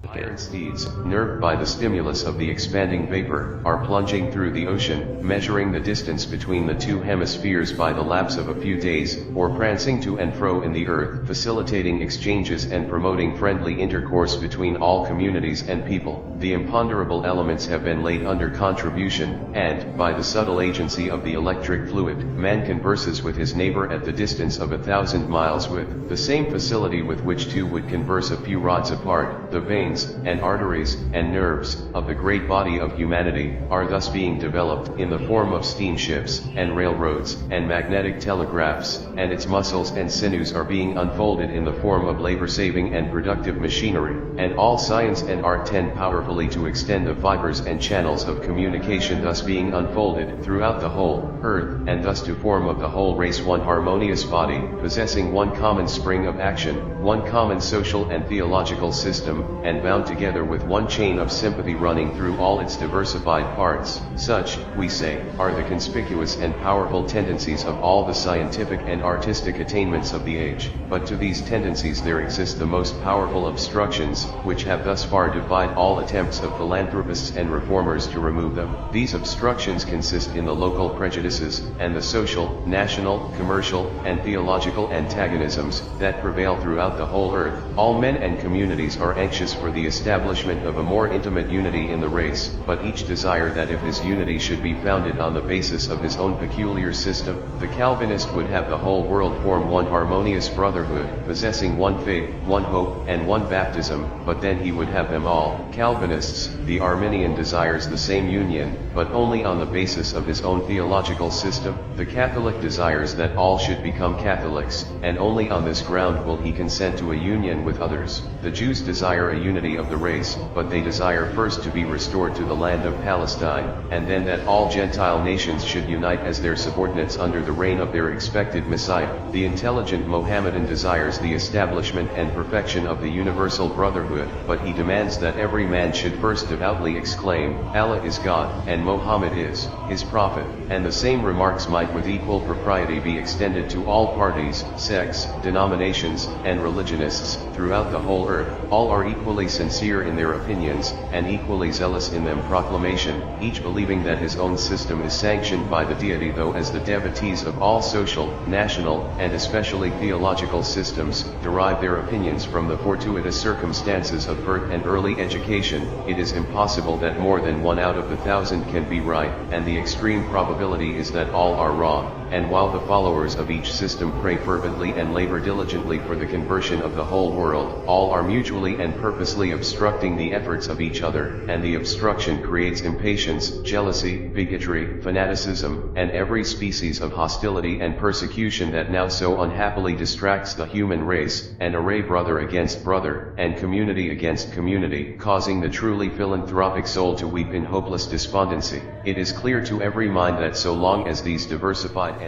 Iron steeds, nerved by the stimulus of the expanding vapor, are plunging through the ocean, measuring the distance between the two hemispheres by the lapse of a few days, or prancing to and fro in the earth, facilitating exchanges and promoting friendly intercourse between all communities and people. The imponderable elements have been laid under contribution, and, by the subtle agency of the electric fluid, man converses with his neighbor at the distance of 1,000 miles with the same facility with which two would converse a few rods apart. The veins and arteries and nerves of the great body of humanity are thus being developed in the form of steamships and railroads and magnetic telegraphs, and its muscles and sinews are being unfolded in the form of labor-saving and productive machinery, and all science and art tend powerfully to extend the fibers and channels of communication thus being unfolded throughout the whole earth, and thus to form of the whole race one harmonious body, possessing one common spring of action, one common social and theological system, and bound together with one chain of sympathy running through all its diversified parts. Such, we say, are the conspicuous and powerful tendencies of all the scientific and artistic attainments of the age. But to these tendencies there exist the most powerful obstructions, which have thus far defied all attempts of philanthropists and reformers to remove them. These obstructions consist in the local prejudices, and the social, national, commercial, and theological antagonisms that prevail throughout the whole earth. All men and communities are anxious for for the establishment of a more intimate unity in the race, but each desire that if his unity should be founded on the basis of his own peculiar system, the Calvinist would have the whole world form one harmonious brotherhood, possessing one faith, one hope, and one baptism, but then he would have them all. Calvinists, the Arminian desires the same union, but only on the basis of his own theological system. The Catholic desires that all should become Catholics, and only on this ground will he consent to a union with others. The Jews desire a unity of the race, but they desire first to be restored to the land of Palestine, and then that all Gentile nations should unite as their subordinates under the reign of their expected Messiah. The intelligent Mohammedan desires the establishment and perfection of the universal brotherhood, but he demands that every man should first devoutly exclaim, Allah is God, and Mohammed is his prophet, and the same remarks might with equal propriety be extended to all parties, sects, denominations, and religionists throughout the whole earth. All are equally sincere in their opinions, and equally zealous in them proclamation, each believing that his own system is sanctioned by the deity, though as the devotees of all social, national, and especially theological systems, derive their opinions from the fortuitous circumstances of birth and early education, it is impossible that more than 1 out of 1,000 can be right, and the extreme probability is that all are wrong. And while the followers of each system pray fervently and labor diligently for the conversion of the whole world, all are mutually and purposely obstructing the efforts of each other, and the obstruction creates impatience, jealousy, bigotry, fanaticism, and every species of hostility and persecution that now so unhappily distracts the human race, and array brother against brother, and community against community, causing the truly philanthropic soul to weep in hopeless despondency. It is clear to every mind that so long as these diversified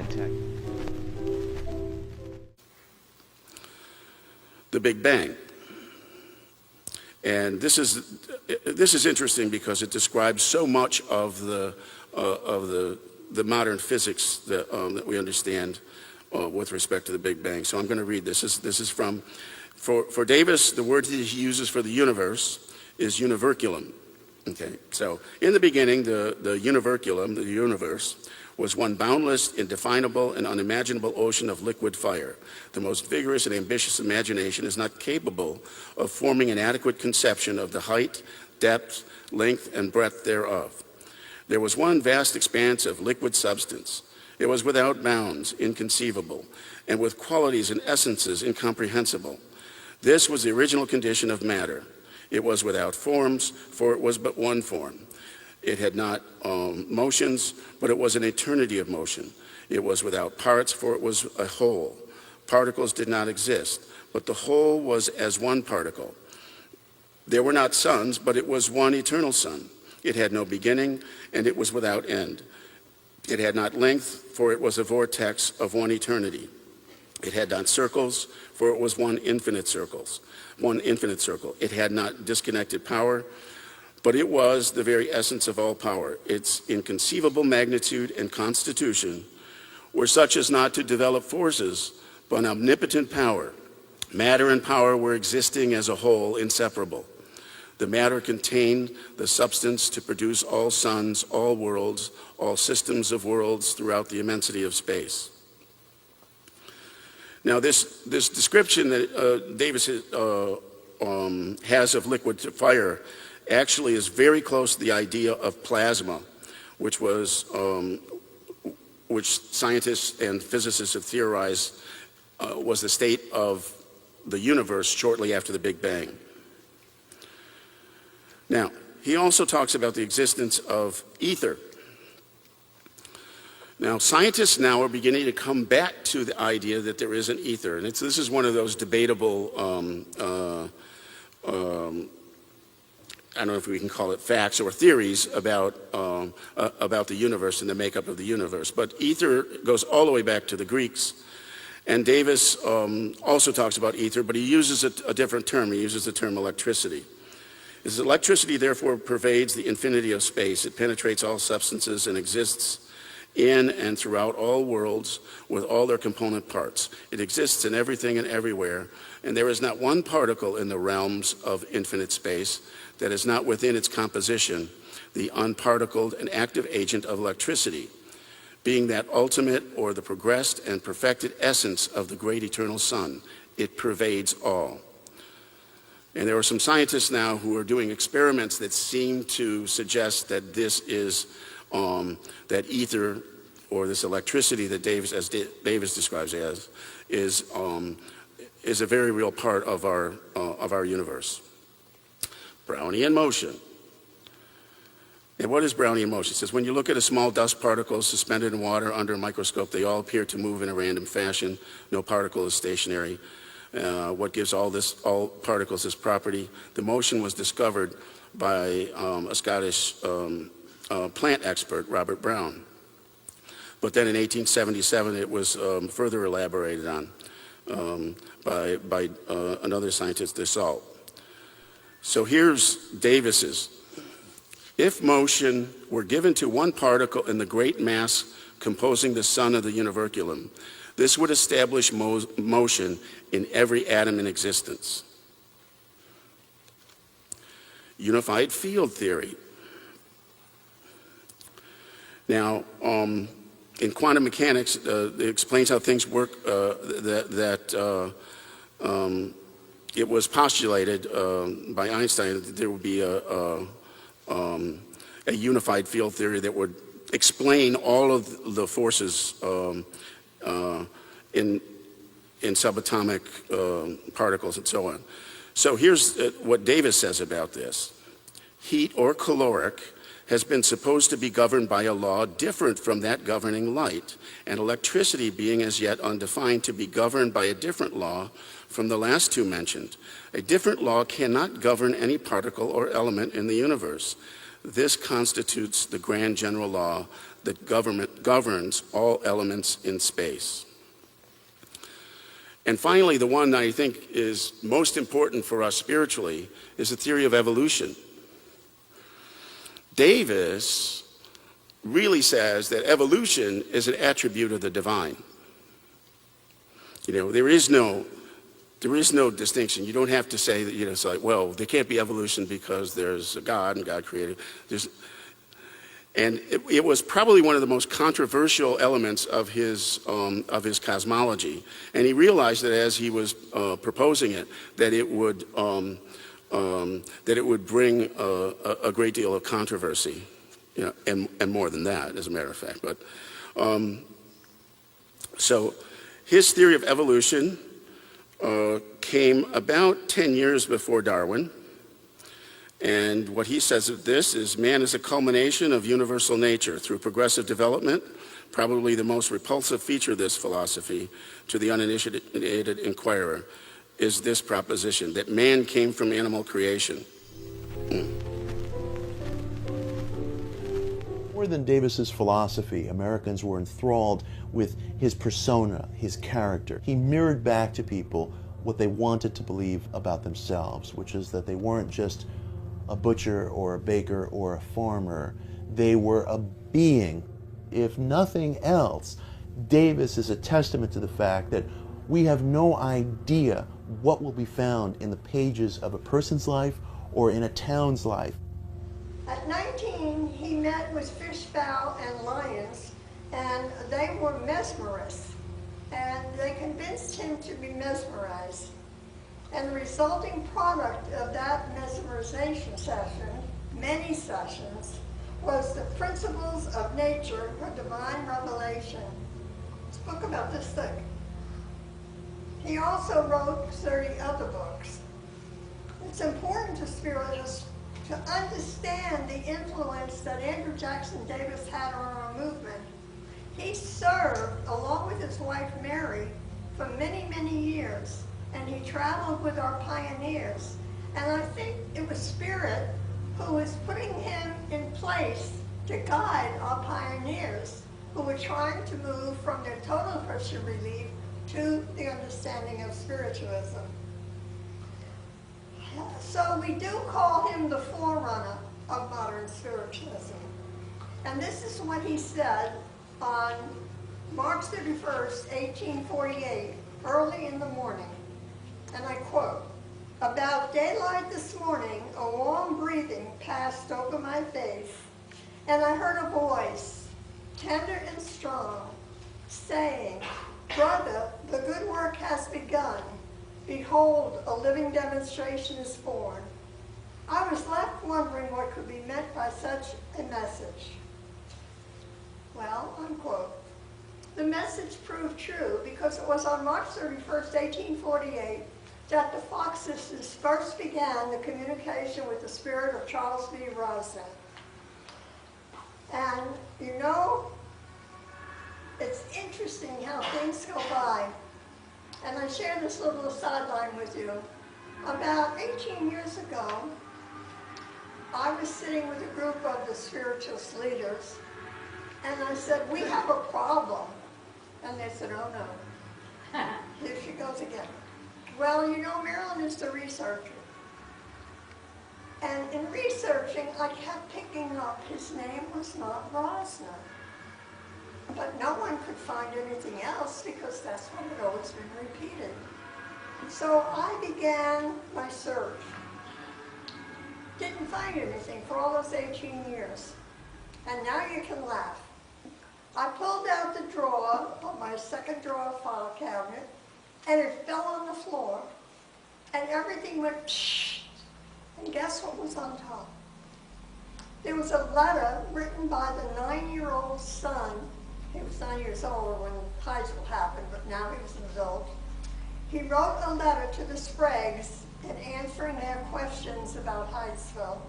the Big Bang. And this is interesting because it describes so much of the modern physics that we understand with respect to the Big Bang. So I'm going to read this. This is from, for Davis, the word that he uses for the universe is univerculum. Okay, so in the beginning, the univerculum, the universe, was one boundless, indefinable, and unimaginable ocean of liquid fire. The most vigorous and ambitious imagination is not capable of forming an adequate conception of the height, depth, length, and breadth thereof. There was one vast expanse of liquid substance. It was without bounds, inconceivable, and with qualities and essences incomprehensible. This was the original condition of matter. It was without forms, for it was but one form. It had not motions, but it was an eternity of motion. It was without parts, for it was a whole. Particles did not exist, but the whole was as one particle. There were not suns, but it was one eternal sun. It had no beginning, and it was without end. It had not length, for it was a vortex of one eternity. It had not circles, for it was one infinite circle. It had not disconnected power, but it was the very essence of all power. Its inconceivable magnitude and constitution were such as not to develop forces, but an omnipotent power. Matter and power were existing as a whole, inseparable. The matter contained the substance to produce all suns, all worlds, all systems of worlds throughout the immensity of space. Now this description that Davis has of liquid fire actually is very close to the idea of plasma, which scientists and physicists have theorized was the state of the universe shortly after the Big Bang. Now, he also talks about the existence of ether. Now, scientists now are beginning to come back to the idea that there is an ether, and this is one of those debatable I don't know if we can call it facts or theories about the universe and the makeup of the universe. But ether goes all the way back to the Greeks. And Davis also talks about ether, but he uses a different term. He uses the term electricity. His electricity, therefore, pervades the infinity of space. It penetrates all substances and exists in and throughout all worlds with all their component parts. It exists in everything and everywhere, and there is not one particle in the realms of infinite space that is not within its composition the unparticled and active agent of electricity, being that ultimate or the progressed and perfected essence of the great eternal sun. It pervades all. And there are some scientists now who are doing experiments that seem to suggest that this is, that ether, or this electricity that Davis describes as, is a very real part of our universe. Brownian motion. And what is Brownian motion? It says, when you look at a small dust particle suspended in water under a microscope, they all appear to move in a random fashion. No particle is stationary. What gives all particles this property? The motion was discovered by a Scottish plant expert, Robert Brown. But then in 1877, it was further elaborated on by another scientist, Dassault. So here's Davis's. If motion were given to one particle in the great mass composing the sun of the univerculum, this would establish motion in every atom in existence. Unified field theory. Now, in quantum mechanics, it explains how things work, it was postulated by Einstein that there would be a unified field theory that would explain all of the forces in subatomic particles and so on. So here's what Davis says about this. Heat, or caloric, has been supposed to be governed by a law different from that governing light, and electricity being as yet undefined to be governed by a different law from the last two mentioned. A different law cannot govern any particle or element in the universe. This constitutes the grand general law that governs all elements in space. And finally, the one that I think is most important for us spiritually is the theory of evolution. Davis really says that evolution is an attribute of the divine. You know, there is no distinction. You don't have to say that, it's like, well, there can't be evolution because there's a God and God created. It was probably one of the most controversial elements of his cosmology. And he realized that as he was proposing it, that it would bring a great deal of controversy, and more than that, as a matter of fact. But so his theory of evolution came about 10 years before Darwin. And what he says of this is, man is a culmination of universal nature through progressive development. Probably the most repulsive feature of this philosophy to the uninitiated inquirer is this proposition, that man came from animal creation. More than Davis's philosophy, Americans were enthralled with his persona, his character. He mirrored back to people what they wanted to believe about themselves, which is that they weren't just a butcher or a baker or a farmer. They were a being. If nothing else, Davis is a testament to the fact that we have no idea what will be found in the pages of a person's life or in a town's life. At 19, he met with fishfowl and lions, and they were mesmerists, and they convinced him to be mesmerized. And the resulting product of that mesmerization session, many sessions, was the Principles of Nature for Divine Revelation. It's a book about this thick. He also wrote 30 other books. It's important to spiritualists to understand the influence that Andrew Jackson Davis had on our movement. He served, along with his wife Mary, for many, many years, and he traveled with our pioneers. And I think it was Spirit who was putting him in place to guide our pioneers who were trying to move from their total pressure relief to the understanding of spiritualism. So we do call him the forerunner of modern spiritualism. And this is what he said on March 31st, 1848, early in the morning. And I quote, "About daylight this morning, a warm breathing passed over my face, and I heard a voice, tender and strong, saying, 'Brother, the good work has begun. Behold, a living demonstration is born. I was left wondering what could be meant by such a message. Well, unquote. The message proved true because it was on March 31st, 1848, that the Fox sisters first began the communication with the spirit of Charles B. Rosner. And you know, it's interesting how things go by. And I share this little sideline with you. About 18 years ago, I was sitting with a group of the spiritualist leaders, and I said, we have a problem. And they said, oh no. Here she goes again. Well, you know, Marilyn is the researcher. And in researching, I kept picking up his name was not Rosner. But no one could find anything else because that's what had always been repeated. So I began my search. Didn't find anything for all those 18 years. And now you can laugh. I pulled out the drawer of my second drawer file cabinet, and it fell on the floor, and everything went pshh. And guess what was on top? There was a letter written by the 9-year-old son. He was 9 years old when high school happened, but now he was an adult. He wrote a letter to the Spragues in answering their questions about Hydesville.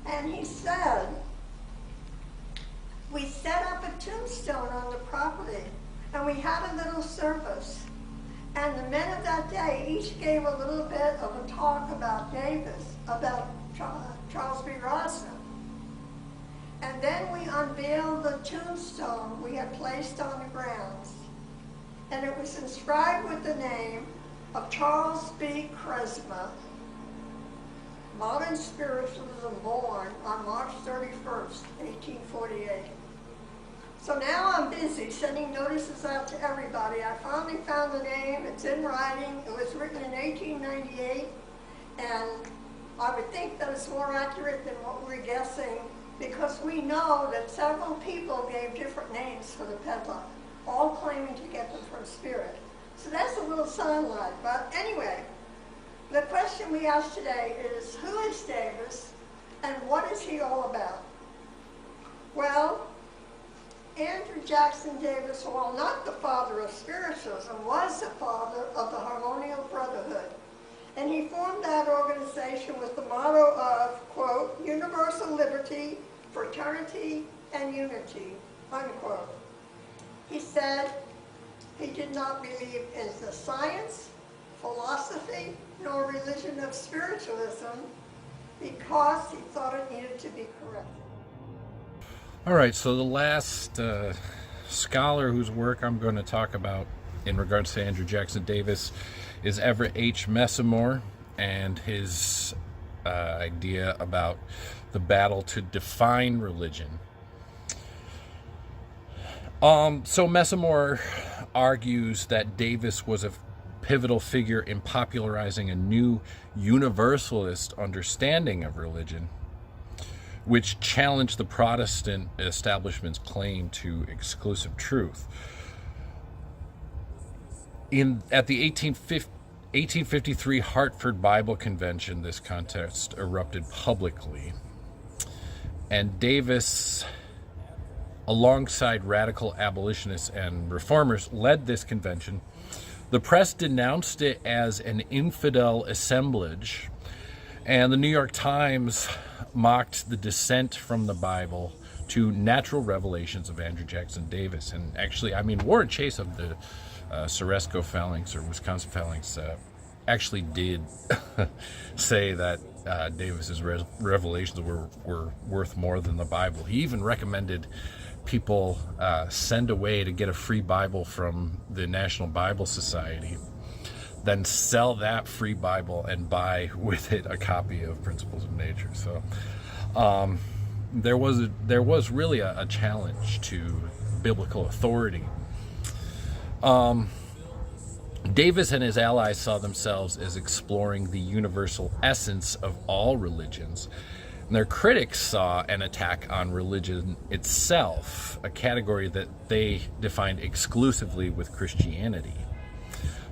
And he said, we set up a tombstone on the property, and we had a little service. And the men of that day each gave a little bit of a talk about Davis, about Charles B. Rosner. And then we unveiled the tombstone we had placed on the grounds. And it was inscribed with the name of Charles B. Cresma, Modern Spiritualism, born on March 31st, 1848. So now I'm busy sending notices out to everybody. I finally found the name. It's in writing. It was written in 1898. And I would think that it's more accurate than what we're guessing because we know that several people gave different names for the peddler, all claiming to get them from spirit. So that's a little sidelight. But anyway, the question we ask today is, who is Davis and what is he all about? Well, Andrew Jackson Davis, while not the father of spiritualism, was the father of the Harmonial Brotherhood. And he formed that organization with the motto of, quote, universal liberty, fraternity, and unity, unquote. He said he did not believe in the science, philosophy, nor religion of spiritualism because he thought it needed to be corrected. All right, so the last scholar whose work I'm going to talk about in regards to Andrew Jackson Davis is Everett H. Messamore and his idea about the battle to define religion. So Messamore argues that Davis was a pivotal figure in popularizing a new universalist understanding of religion, which challenged the Protestant establishment's claim to exclusive truth. At the 1853 Hartford Bible Convention, this contest erupted publicly, and Davis, alongside radical abolitionists and reformers, led this convention. The press denounced it as an infidel assemblage, and the New York Times mocked the descent from the Bible to natural revelations of Andrew Jackson Davis. And actually, Warren Chase of the Ceresco Phalanx or Wisconsin Phalanx actually did say that Davis's revelations were worth more than the Bible. He even recommended people send away to get a free Bible from the National Bible Society, then sell that free Bible and buy with it a copy of Principles of Nature. So there was really a challenge to biblical authority. Davis and his allies saw themselves as exploring the universal essence of all religions. And their critics saw an attack on religion itself, a category that they defined exclusively with Christianity.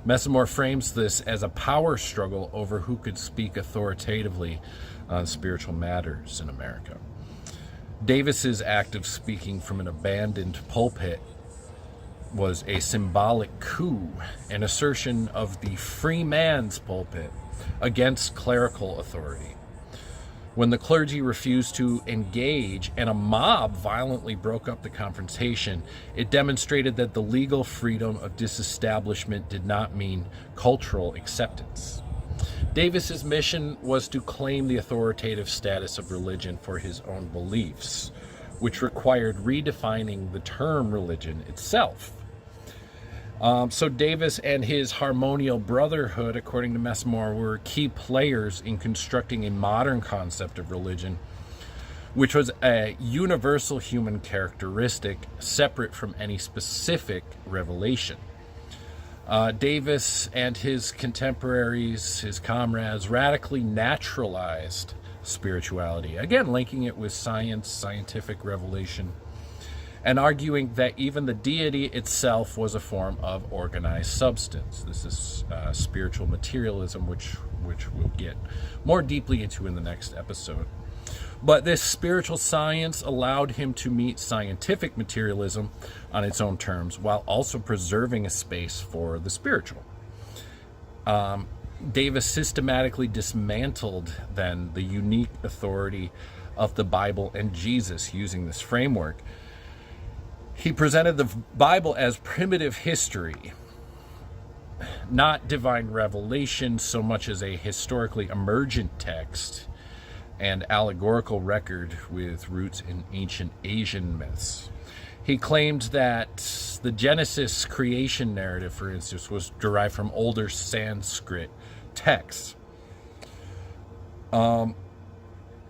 Messamore frames this as a power struggle over who could speak authoritatively on spiritual matters in America. Davis's act of speaking from an abandoned pulpit was a symbolic coup, an assertion of the free man's pulpit against clerical authority. When the clergy refused to engage and a mob violently broke up the confrontation, it demonstrated that the legal freedom of disestablishment did not mean cultural acceptance. Davis's mission was to claim the authoritative status of religion for his own beliefs, which required redefining the term religion itself. So Davis and his Harmonial Brotherhood, according to Messamore, were key players in constructing a modern concept of religion, which was a universal human characteristic separate from any specific revelation. Davis and his contemporaries, his comrades, radically naturalized spirituality, again linking it with science, scientific revelation, and arguing that even the deity itself was a form of organized substance. This is spiritual materialism, which we'll get more deeply into in the next episode. But this spiritual science allowed him to meet scientific materialism on its own terms, while also preserving a space for the spiritual. Davis systematically dismantled, then, the unique authority of the Bible and Jesus using this framework. He presented the Bible as primitive history, not divine revelation so much as a historically emergent text and allegorical record with roots in ancient Asian myths. He claimed that the Genesis creation narrative, for instance, was derived from older Sanskrit texts.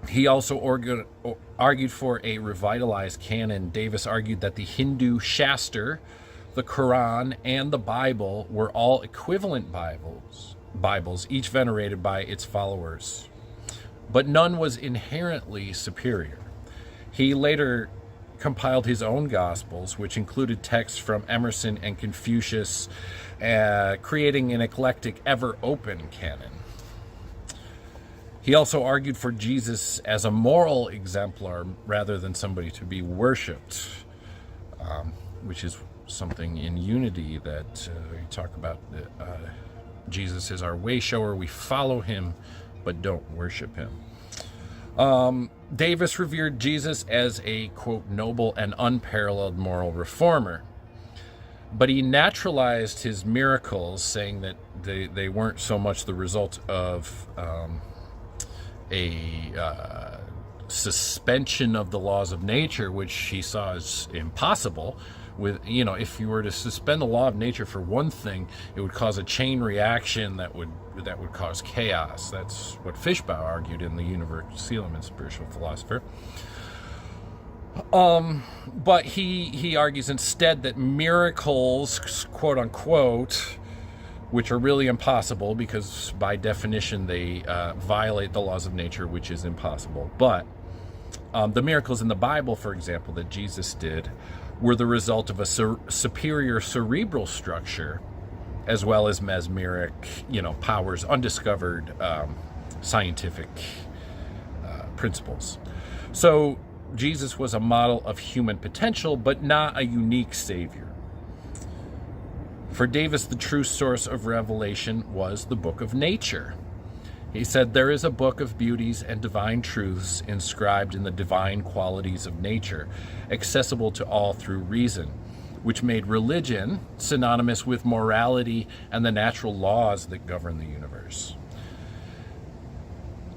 He also argued for a revitalized canon. Davis argued that the Hindu Shastra, the Quran, and the Bible were all equivalent Bibles, each venerated by its followers, but none was inherently superior. He later compiled his own Gospels, which included texts from Emerson and Confucius, creating an eclectic, ever-open canon. He also argued for Jesus as a moral exemplar rather than somebody to be worshipped, which is something in Unity that we talk about. Jesus is our way shower. We follow him, but don't worship him. Davis revered Jesus as a, quote, noble and unparalleled moral reformer. But he naturalized his miracles, saying that they weren't so much the result of a suspension of the laws of nature, which he saw as impossible. If you were to suspend the law of nature for one thing, it would cause a chain reaction that would cause chaos. That's what Fishbaugh argued in the Universalum and Spiritual Philosopher. But he argues instead that miracles, quote unquote, which are really impossible because by definition they violate the laws of nature, which is impossible. But the miracles in the Bible, for example, that Jesus did, were the result of a superior cerebral structure, as well as mesmeric, powers, undiscovered scientific principles. So Jesus was a model of human potential, but not a unique savior. For Davis, the true source of revelation was the book of nature. He said, there is a book of beauties and divine truths inscribed in the divine qualities of nature, accessible to all through reason, which made religion synonymous with morality and the natural laws that govern the universe.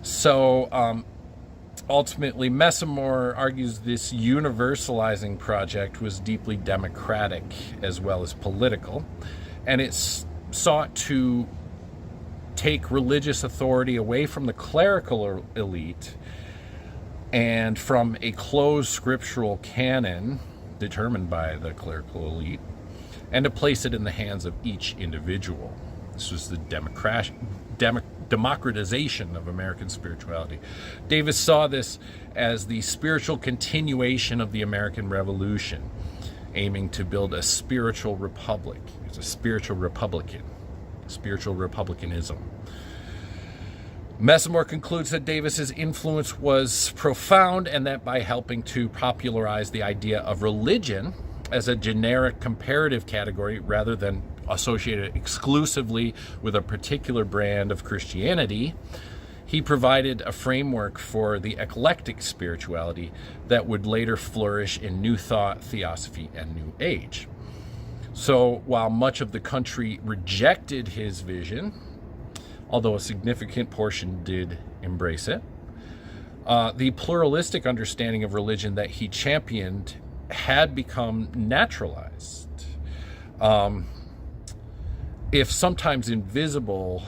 So, ultimately, Messamore argues this universalizing project was deeply democratic as well as political, and it sought to take religious authority away from the clerical elite and from a closed scriptural canon determined by the clerical elite, and to place it in the hands of each individual. This was the democratization of American spirituality. Davis saw this as the spiritual continuation of the American Revolution, aiming to build a spiritual republic. He's a spiritual Republican. spiritual republicanism. Messamore concludes that Davis's influence was profound and that by helping to popularize the idea of religion as a generic comparative category rather than associated exclusively with a particular brand of Christianity, he provided a framework for the eclectic spirituality that would later flourish in New Thought, Theosophy, and New Age. So while much of the country rejected his vision, although a significant portion did embrace it, the pluralistic understanding of religion that he championed had become naturalized. If sometimes invisible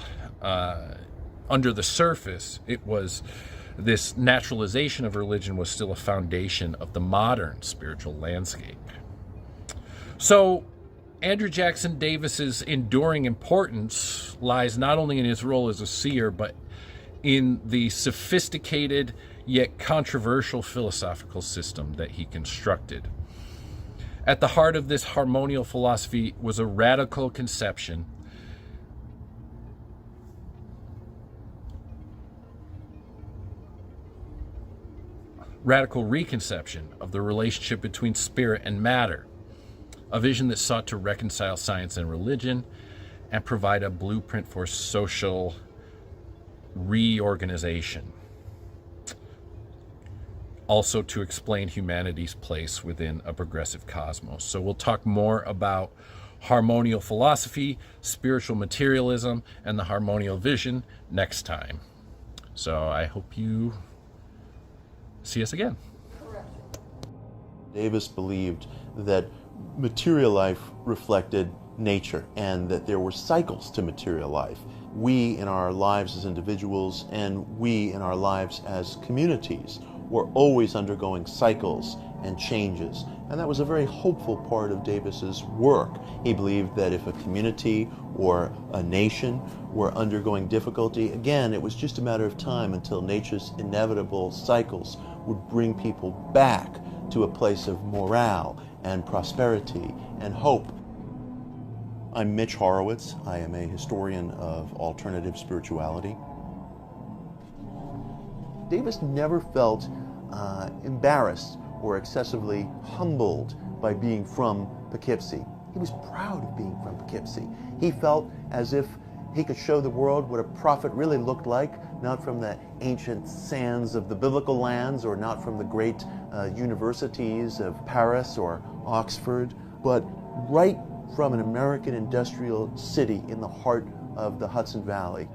under the surface, it was this naturalization of religion was still a foundation of the modern spiritual landscape. So Andrew Jackson Davis's enduring importance lies not only in his role as a seer, but in the sophisticated yet controversial philosophical system that he constructed. At the heart of this harmonial philosophy was a radical reconception of the relationship between spirit and matter, a vision that sought to reconcile science and religion and provide a blueprint for social reorganization. Also to explain humanity's place within a progressive cosmos. So we'll talk more about harmonial philosophy, spiritual materialism, and the harmonial vision next time. So I hope you see us again. Davis believed that material life reflected nature and that there were cycles to material life. We in our lives as individuals and we in our lives as communities were always undergoing cycles and changes. And that was a very hopeful part of Davis's work. He believed that if a community or a nation were undergoing difficulty, again, it was just a matter of time until nature's inevitable cycles would bring people back to a place of morale and prosperity and hope. I'm Mitch Horowitz. I am a historian of alternative spirituality. Davis never felt embarrassed or excessively humbled by being from Poughkeepsie. He was proud of being from Poughkeepsie. He felt as if he could show the world what a prophet really looked like, not from the ancient sands of the biblical lands or not from the great universities of Paris or Oxford, but right from an American industrial city in the heart of the Hudson Valley.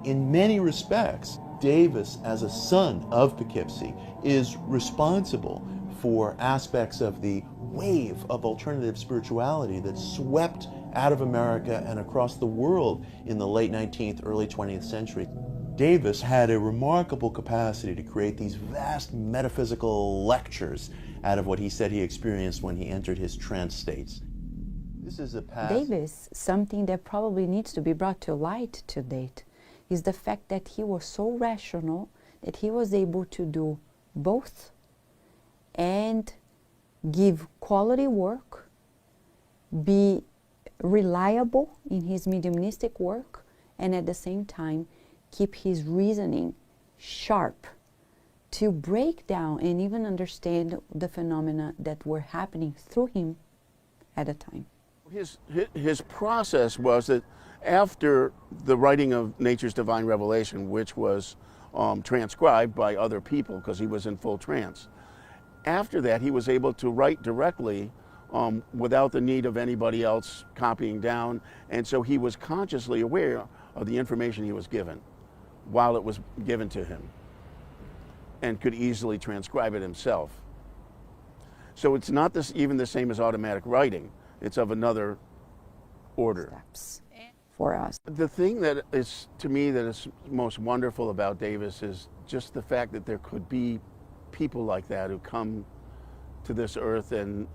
In many respects, Davis, as a son of Poughkeepsie, is responsible for aspects of the wave of alternative spirituality that swept out of America and across the world in the late 19th, early 20th century. Davis had a remarkable capacity to create these vast metaphysical lectures out of what he said he experienced when he entered his trance states. This is a past. Davis, something that probably needs to be brought to light to date, is the fact that he was so rational that he was able to do both and give quality work, be reliable in his mediumistic work, and at the same time keep his reasoning sharp to break down and even understand the phenomena that were happening through him at a time. His process was that after the writing of Nature's Divine Revelation, which was transcribed by other people because he was in full trance, after that he was able to write directly without the need of anybody else copying down, and so he was consciously aware of the information he was given while it was given to him and could easily transcribe it himself. So it's not even the same as automatic writing. It's of another order. Steps for us. The thing that is, to me, that is most wonderful about Davis is just the fact that there could be people like that who come to this earth and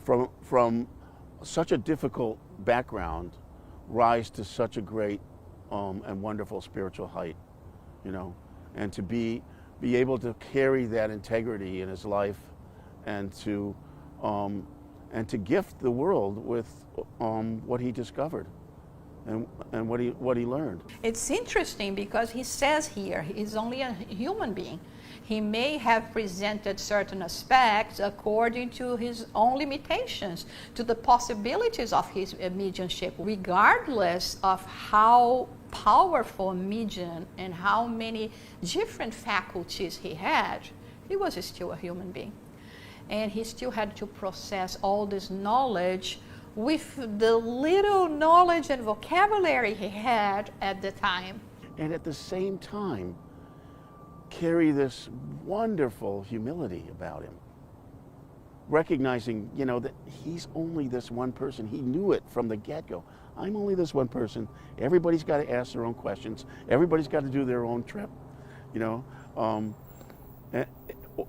from such a difficult background rise to such a great and wonderful spiritual height, you know, and to be able to carry that integrity in his life and and to gift the world with what he discovered and what he learned. It's interesting because he says here he's only a human being. He may have presented certain aspects according to his own limitations, to the possibilities of his mediumship, regardless of how powerful a medium and how many different faculties he had. He was still a human being. And he still had to process all this knowledge with the little knowledge and vocabulary he had at the time. And at the same time, carry this wonderful humility about him. Recognizing, that he's only this one person. He knew it from the get-go. I'm only this one person. Everybody's got to ask their own questions. Everybody's got to do their own trip,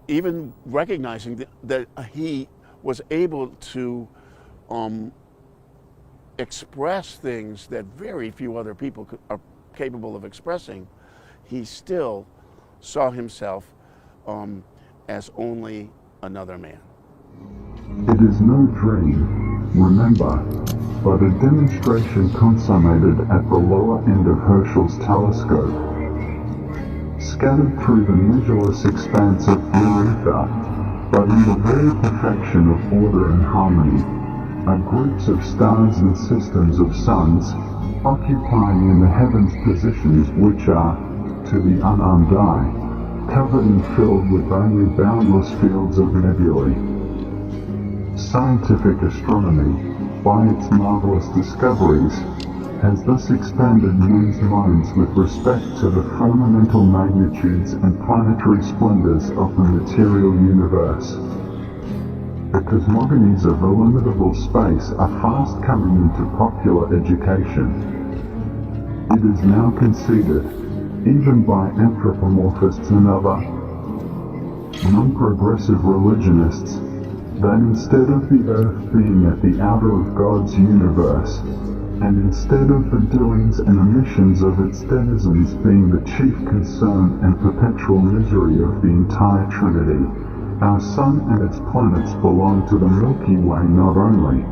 even recognizing that he was able to express things that very few other people are capable of expressing. He still saw himself as only another man. It is no dream, remember, but a demonstration consummated at the lower end of Herschel's telescope. Scattered through the measureless expanse of blue ether, but in the very perfection of order and harmony, are groups of stars and systems of suns occupying in the heavens positions which are, to the unarmed eye, covered and filled with only boundless fields of nebulae. Scientific astronomy, by its marvelous discoveries, has thus expanded men's minds with respect to the fundamental magnitudes and planetary splendors of the material universe. The cosmogonies of illimitable space are fast coming into popular education. It is now conceded, even by anthropomorphists and other non-progressive religionists, that instead of the earth being at the outer of God's universe, and instead of the doings and omissions of its denizens being the chief concern and perpetual misery of the entire Trinity, our Sun and its planets belong to the Milky Way not only,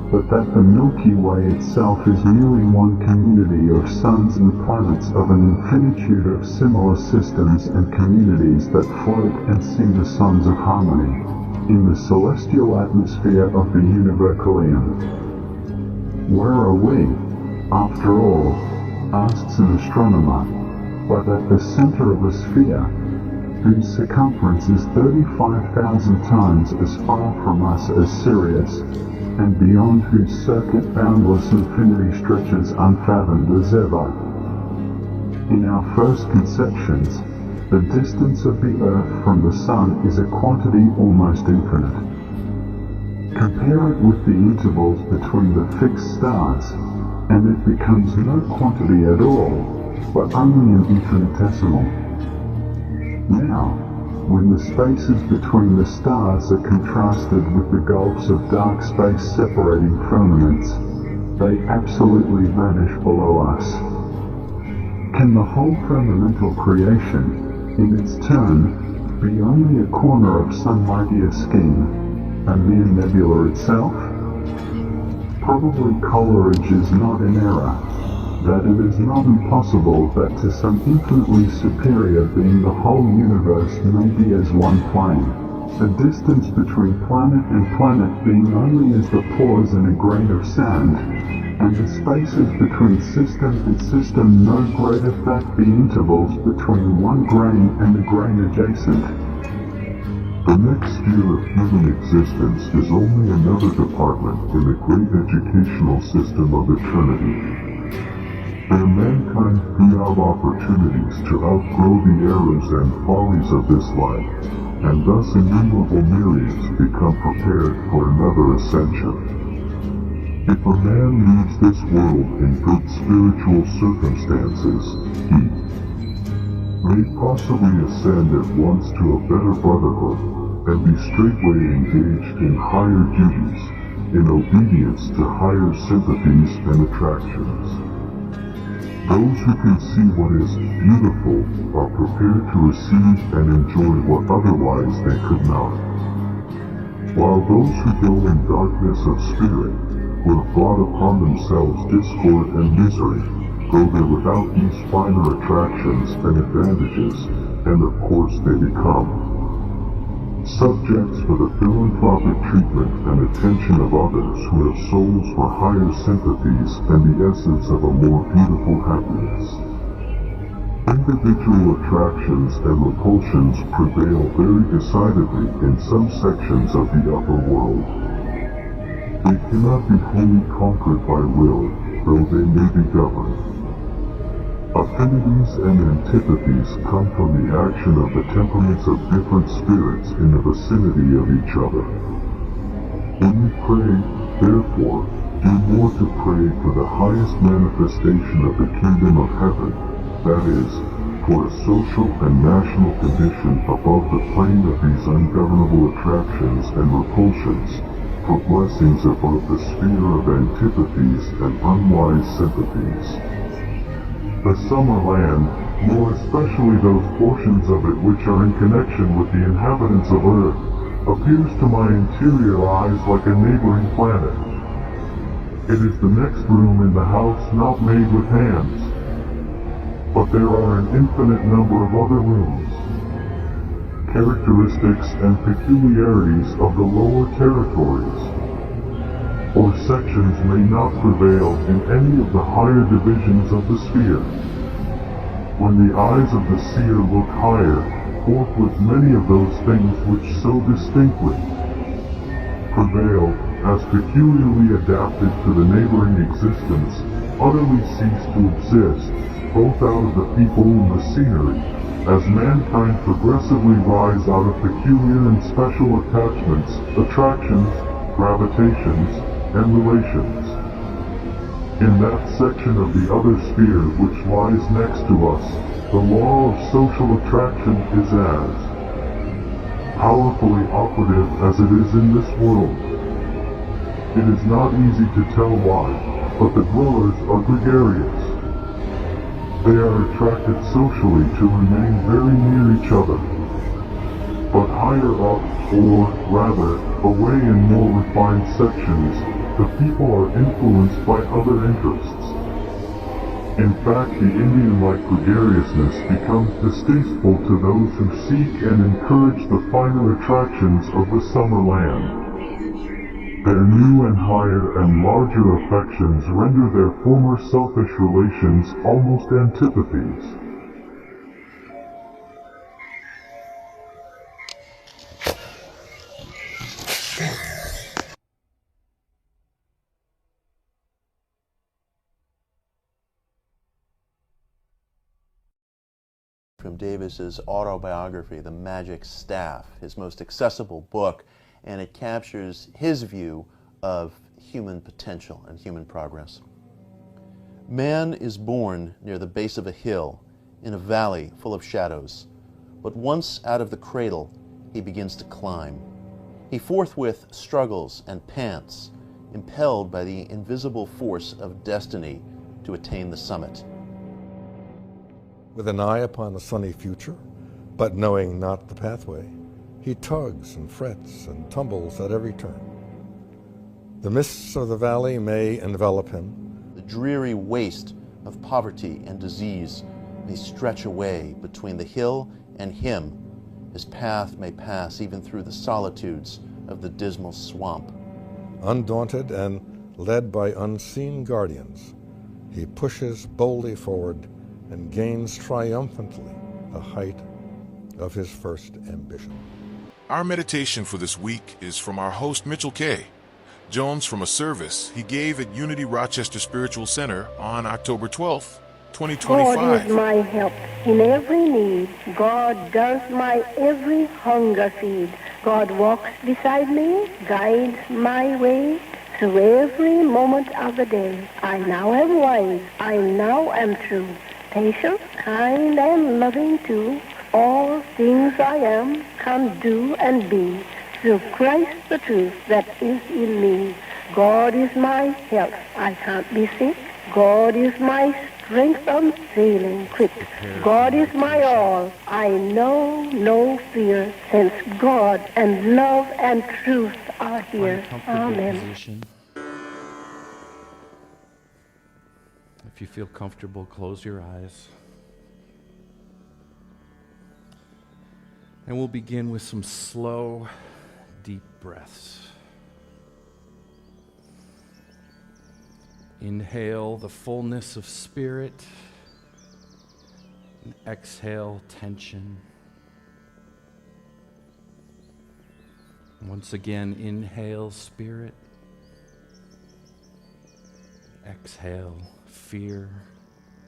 but that the Milky Way itself is merely one community of suns and planets of an infinitude of similar systems and communities that float and sing the songs of harmony in the celestial atmosphere of the univercalium. Where are we, after all, asks an astronomer, but at the center of a sphere, whose circumference is 35,000 times as far from us as Sirius, and beyond whose circuit boundless infinity stretches unfathomed as ever. In our first conceptions, the distance of the Earth from the Sun is a quantity almost infinite. Compare it with the intervals between the fixed stars, and it becomes no quantity at all, but only an infinitesimal. Now, when the spaces between the stars are contrasted with the gulfs of dark space separating firmaments, they absolutely vanish below us. Can the whole firmamental creation, in its turn, be only a corner of some mightier scheme, a mere nebula itself? Probably Coleridge is not in error, that it is not impossible that to some infinitely superior being the whole universe may be as one plane, the distance between planet and planet being only as the pores in a grain of sand, and the spaces between system and system no greater fact be intervals between one grain and the grain adjacent. The next sphere of human existence is only another department in the great educational system of eternity. Where mankind who have opportunities to outgrow the errors and follies of this life, and thus innumerable myriads become prepared for another ascension. If a man leaves this world in good spiritual circumstances, he may possibly ascend at once to a better brotherhood, and be straightway engaged in higher duties, in obedience to higher sympathies and attractions. Those who can see what is beautiful are prepared to receive and enjoy what otherwise they could not. while those who go in darkness of spirit will have brought upon themselves discord and misery, go there without these finer attractions and advantages, and of course they become subjects for the philanthropic treatment and attention of others who have souls for higher sympathies and the essence of a more beautiful happiness. Individual attractions and repulsions prevail very decidedly in some sections of the upper world. They cannot be wholly conquered by will, though they may be governed. Affinities and antipathies come from the action of the temperaments of different spirits in the vicinity of each other. When you pray, therefore, do more to pray for the highest manifestation of the kingdom of heaven, that is, for a social and national condition above the plane of these ungovernable attractions and repulsions, for blessings above the sphere of antipathies and unwise sympathies. The summer land, more especially those portions of it which are in connection with the inhabitants of Earth, appears to my interior eyes like a neighboring planet. It is the next room in the house not made with hands, but there are an infinite number of other rooms. Characteristics and peculiarities of the lower territories or sections may not prevail in any of the higher divisions of the sphere. When the eyes of the seer look higher, forthwith many of those things which so distinctly prevail as peculiarly adapted to the neighboring existence utterly cease to exist, both out of the people and the scenery, as mankind progressively rise out of peculiar and special attachments, attractions, gravitations, and relations. In that section of the other sphere which lies next to us, the law of social attraction is as powerfully operative as it is in this world. It is not easy to tell why, but the dwellers are gregarious. They are attracted socially to remain very near each other. But higher up, or rather, away in more refined sections, the people are influenced by other interests. In fact, the Indian-like gregariousness becomes distasteful to those who seek and encourage the finer attractions of the summer land. Their new and higher and larger affections render their former selfish relations almost antipathies. From Davis's autobiography, The Magic Staff, his most accessible book, and it captures his view of human potential and human progress. Man is born near the base of a hill, in a valley full of shadows, but once out of the cradle, he begins to climb. He forthwith struggles and pants, impelled by the invisible force of destiny to attain the summit. With an eye upon the sunny future, but knowing not the pathway, he tugs and frets and tumbles at every turn. The mists of the valley may envelop him. The dreary waste of poverty and disease may stretch away between the hill and him. His path may pass even through the solitudes of the dismal swamp. Undaunted and led by unseen guardians, he pushes boldly forward and gains triumphantly the height of his first ambition. Our meditation for this week is from our host Mitchell K. Jones from a service he gave at Unity Rochester Spiritual Center on October 12th, 2025. God is my help in every need. God does my every hunger feed. God walks beside me, guides my way through every moment of the day. I now am wise, I now am true, patient, kind, and loving too. All things I am, can do, and be, through Christ the truth that is in me. God is my health, I can't be sick. God is my strength unfailing, quick. God is my all. I know no fear, since God and love and truth are here. Amen. Position. If you feel comfortable, close your eyes. And we'll begin with some slow, deep breaths. Inhale the fullness of spirit, and exhale tension. Once again, inhale spirit, exhale fear,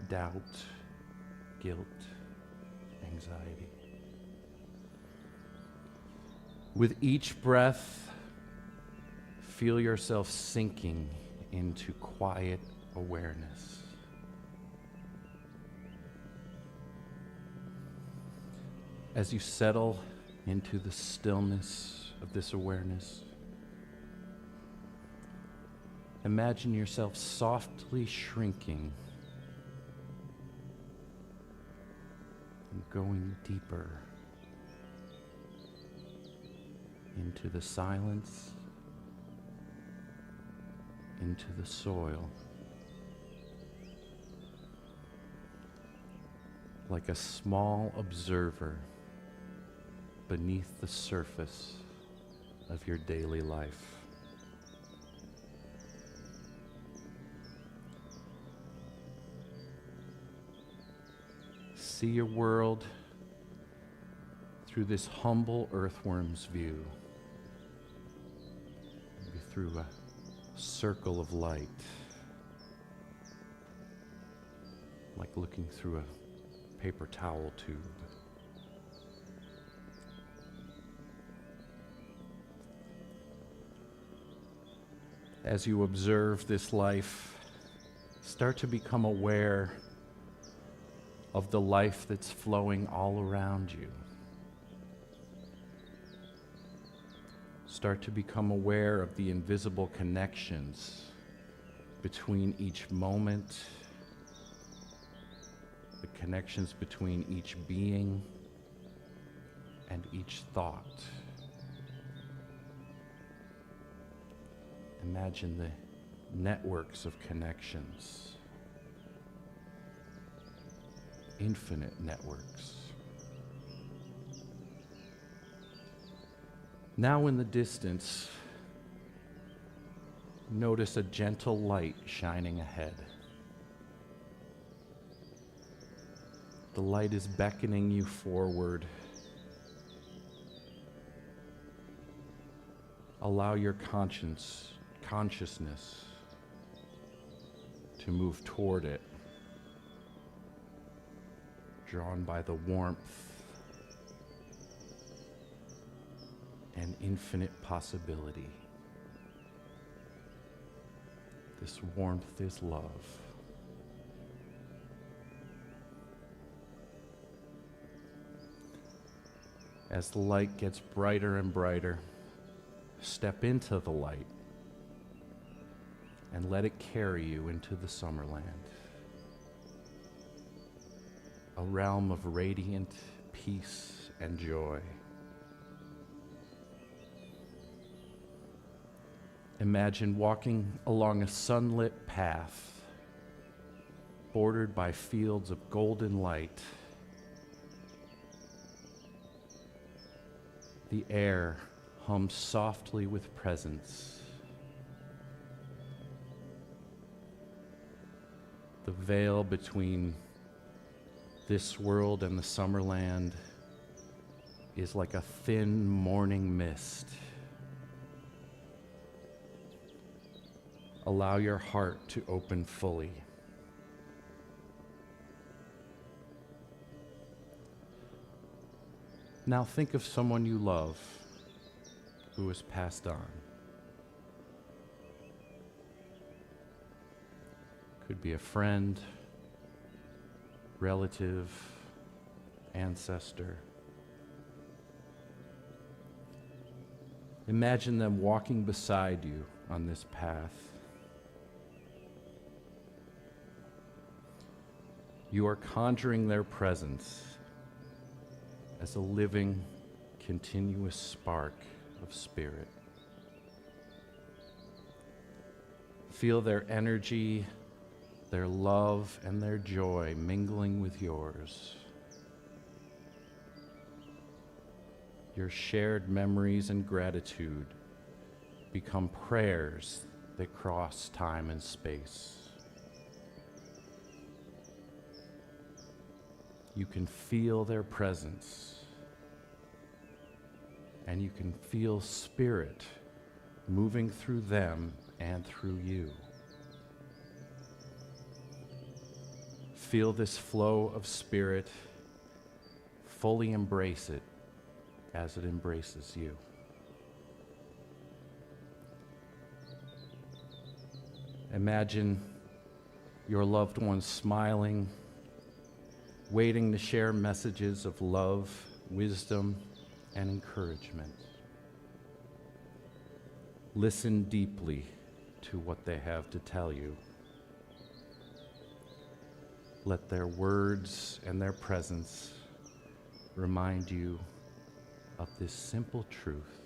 doubt, guilt, anxiety. With each breath, feel yourself sinking into quiet awareness. As you settle into the stillness of this awareness, imagine yourself softly shrinking and going deeper into the silence, into the soil, like a small observer beneath the surface of your daily life. See your world through this humble earthworm's view, maybe through a circle of light, like looking through a paper towel tube. As you observe this life, start to become aware of the life that's flowing all around you. Start to become aware of the invisible connections between each moment, the connections between each being and each thought. Imagine the networks of connections, infinite networks. Now in the distance, notice a gentle light shining ahead. The light is beckoning you forward. Allow your consciousness to move toward it, drawn by the warmth and infinite possibility. This warmth is love. As the light gets brighter and brighter, step into the light and let it carry you into the Summerland, a realm of radiant peace and joy. Imagine walking along a sunlit path bordered by fields of golden light. The air hums softly with presence. The veil between this world and the Summerland is like a thin morning mist. Allow your heart to open fully. Now think of someone you love who has passed on. Could be a friend, relative, ancestor. Imagine them walking beside you on this path. You are conjuring their presence as a living, continuous spark of spirit. Feel their energy, their love, and their joy mingling with yours. Your shared memories and gratitude become prayers that cross time and space. You can feel their presence, and you can feel spirit moving through them and through you. Feel this flow of spirit, fully embrace it as it embraces you. Imagine your loved ones smiling, waiting to share messages of love, wisdom, and encouragement. Listen deeply to what they have to tell you. Let their words and their presence remind you of this simple truth,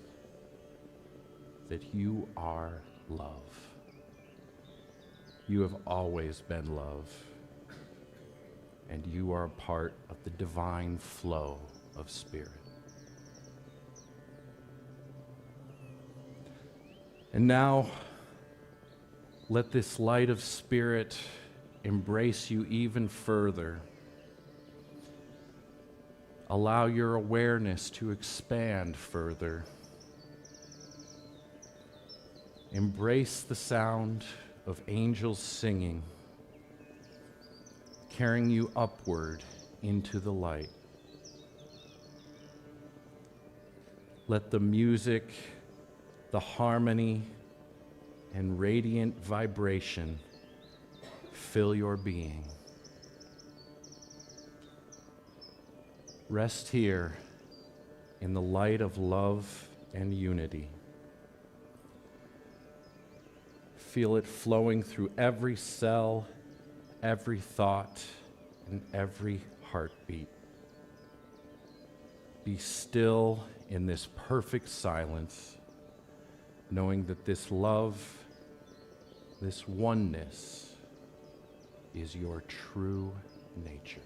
that you are love. You have always been love, and you are a part of the divine flow of spirit. And now, let this light of spirit embrace you even further. Allow your awareness to expand further. Embrace the sound of angels singing, carrying you upward into the light. Let the music, the harmony, and radiant vibration fill your being. Rest here in the light of love and unity. Feel it flowing through every cell, every thought, and every heartbeat. Be still in this perfect silence, knowing that this love, this oneness, is your true nature.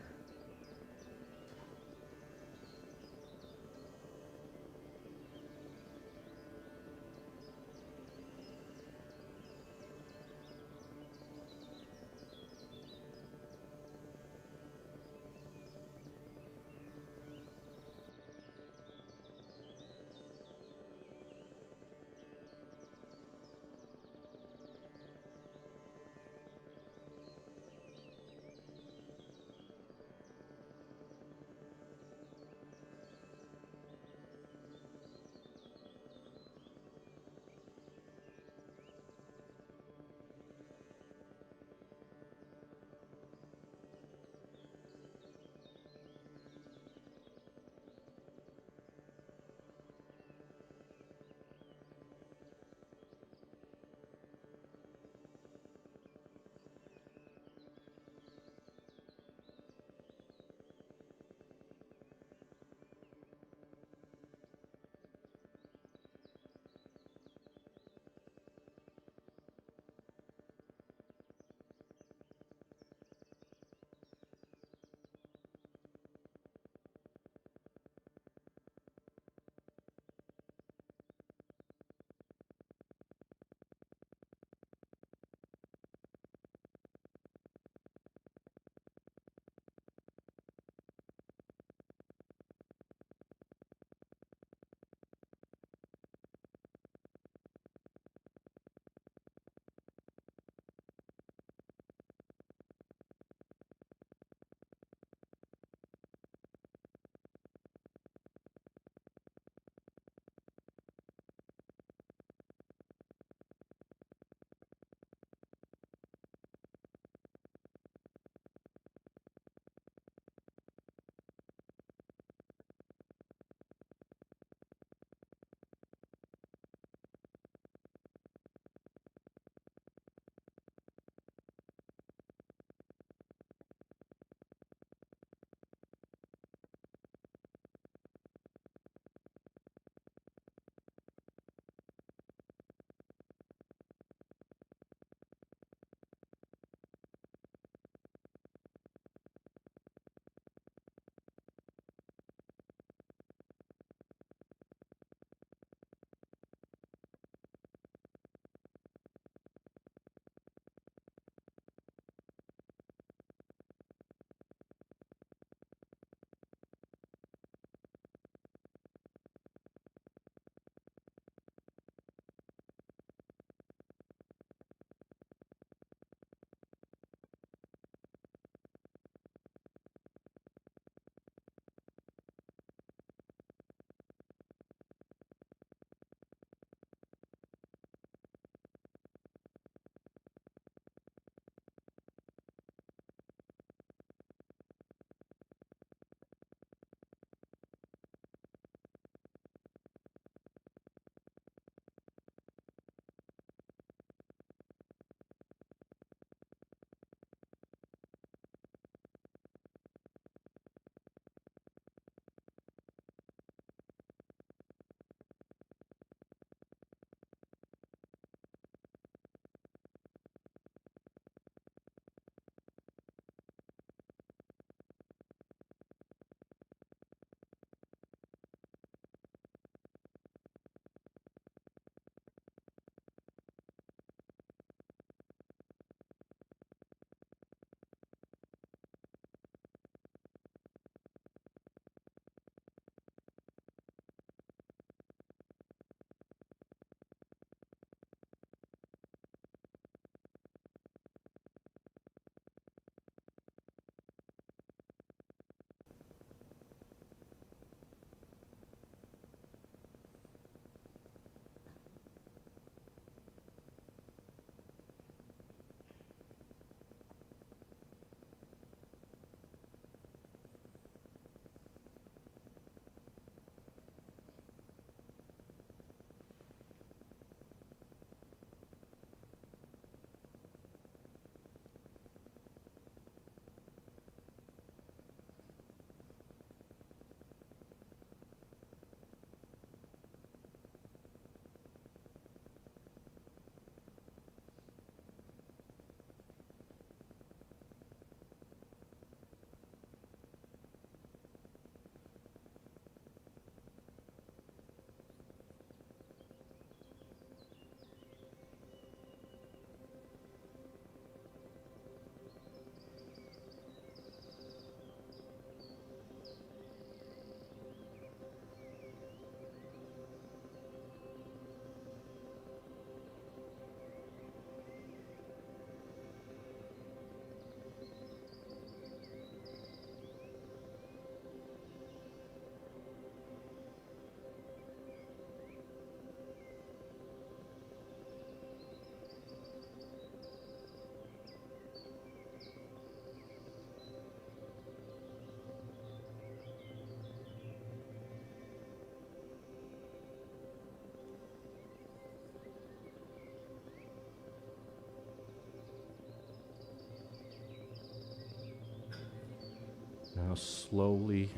Now slowly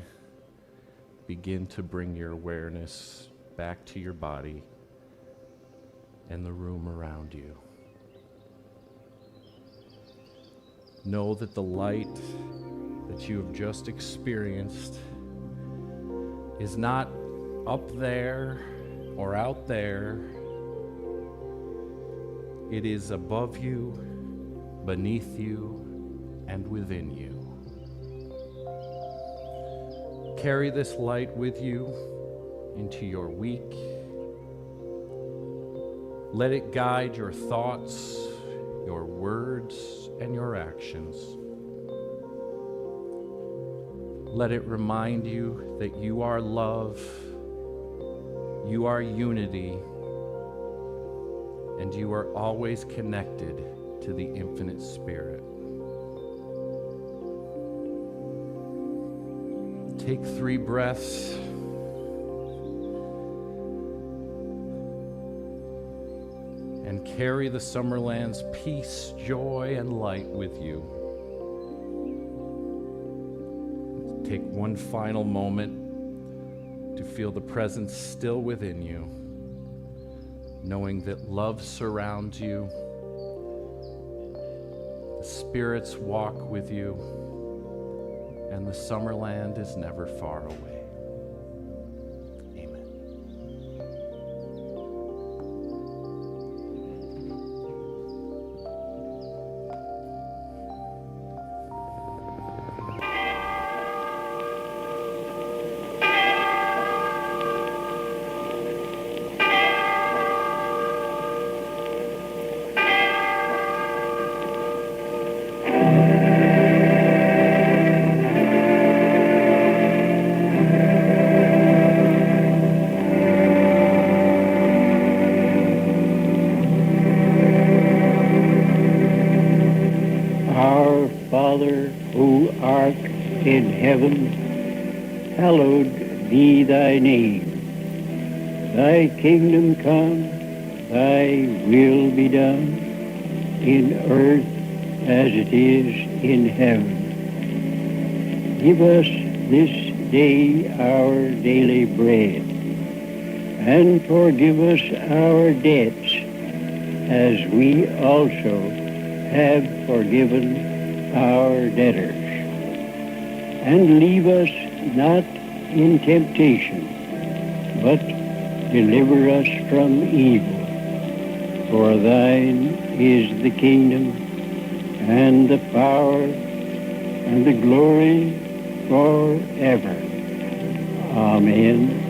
begin to bring your awareness back to your body and the room around you. Know that the light that you have just experienced is not up there or out there. It is above you, beneath you, and within you. Carry this light with you into your week. Let it guide your thoughts, your words, and your actions. Let it remind you that you are love, you are unity, and you are always connected to the infinite spirit. Take 3 breaths. And carry the Summerland's peace, joy, and light with you. Take one final moment to feel the presence still within you, knowing that love surrounds you, the spirits walk with you, and the Summerland is never far away. in heaven, hallowed be thy name. Thy kingdom come, thy will be done, in earth as it is in heaven. Give us this day our daily bread, and forgive us our debts, as we also have forgiven our debtors. And leave us not in temptation, but deliver us from evil. For thine is the kingdom, and the power, and the glory forever. Amen.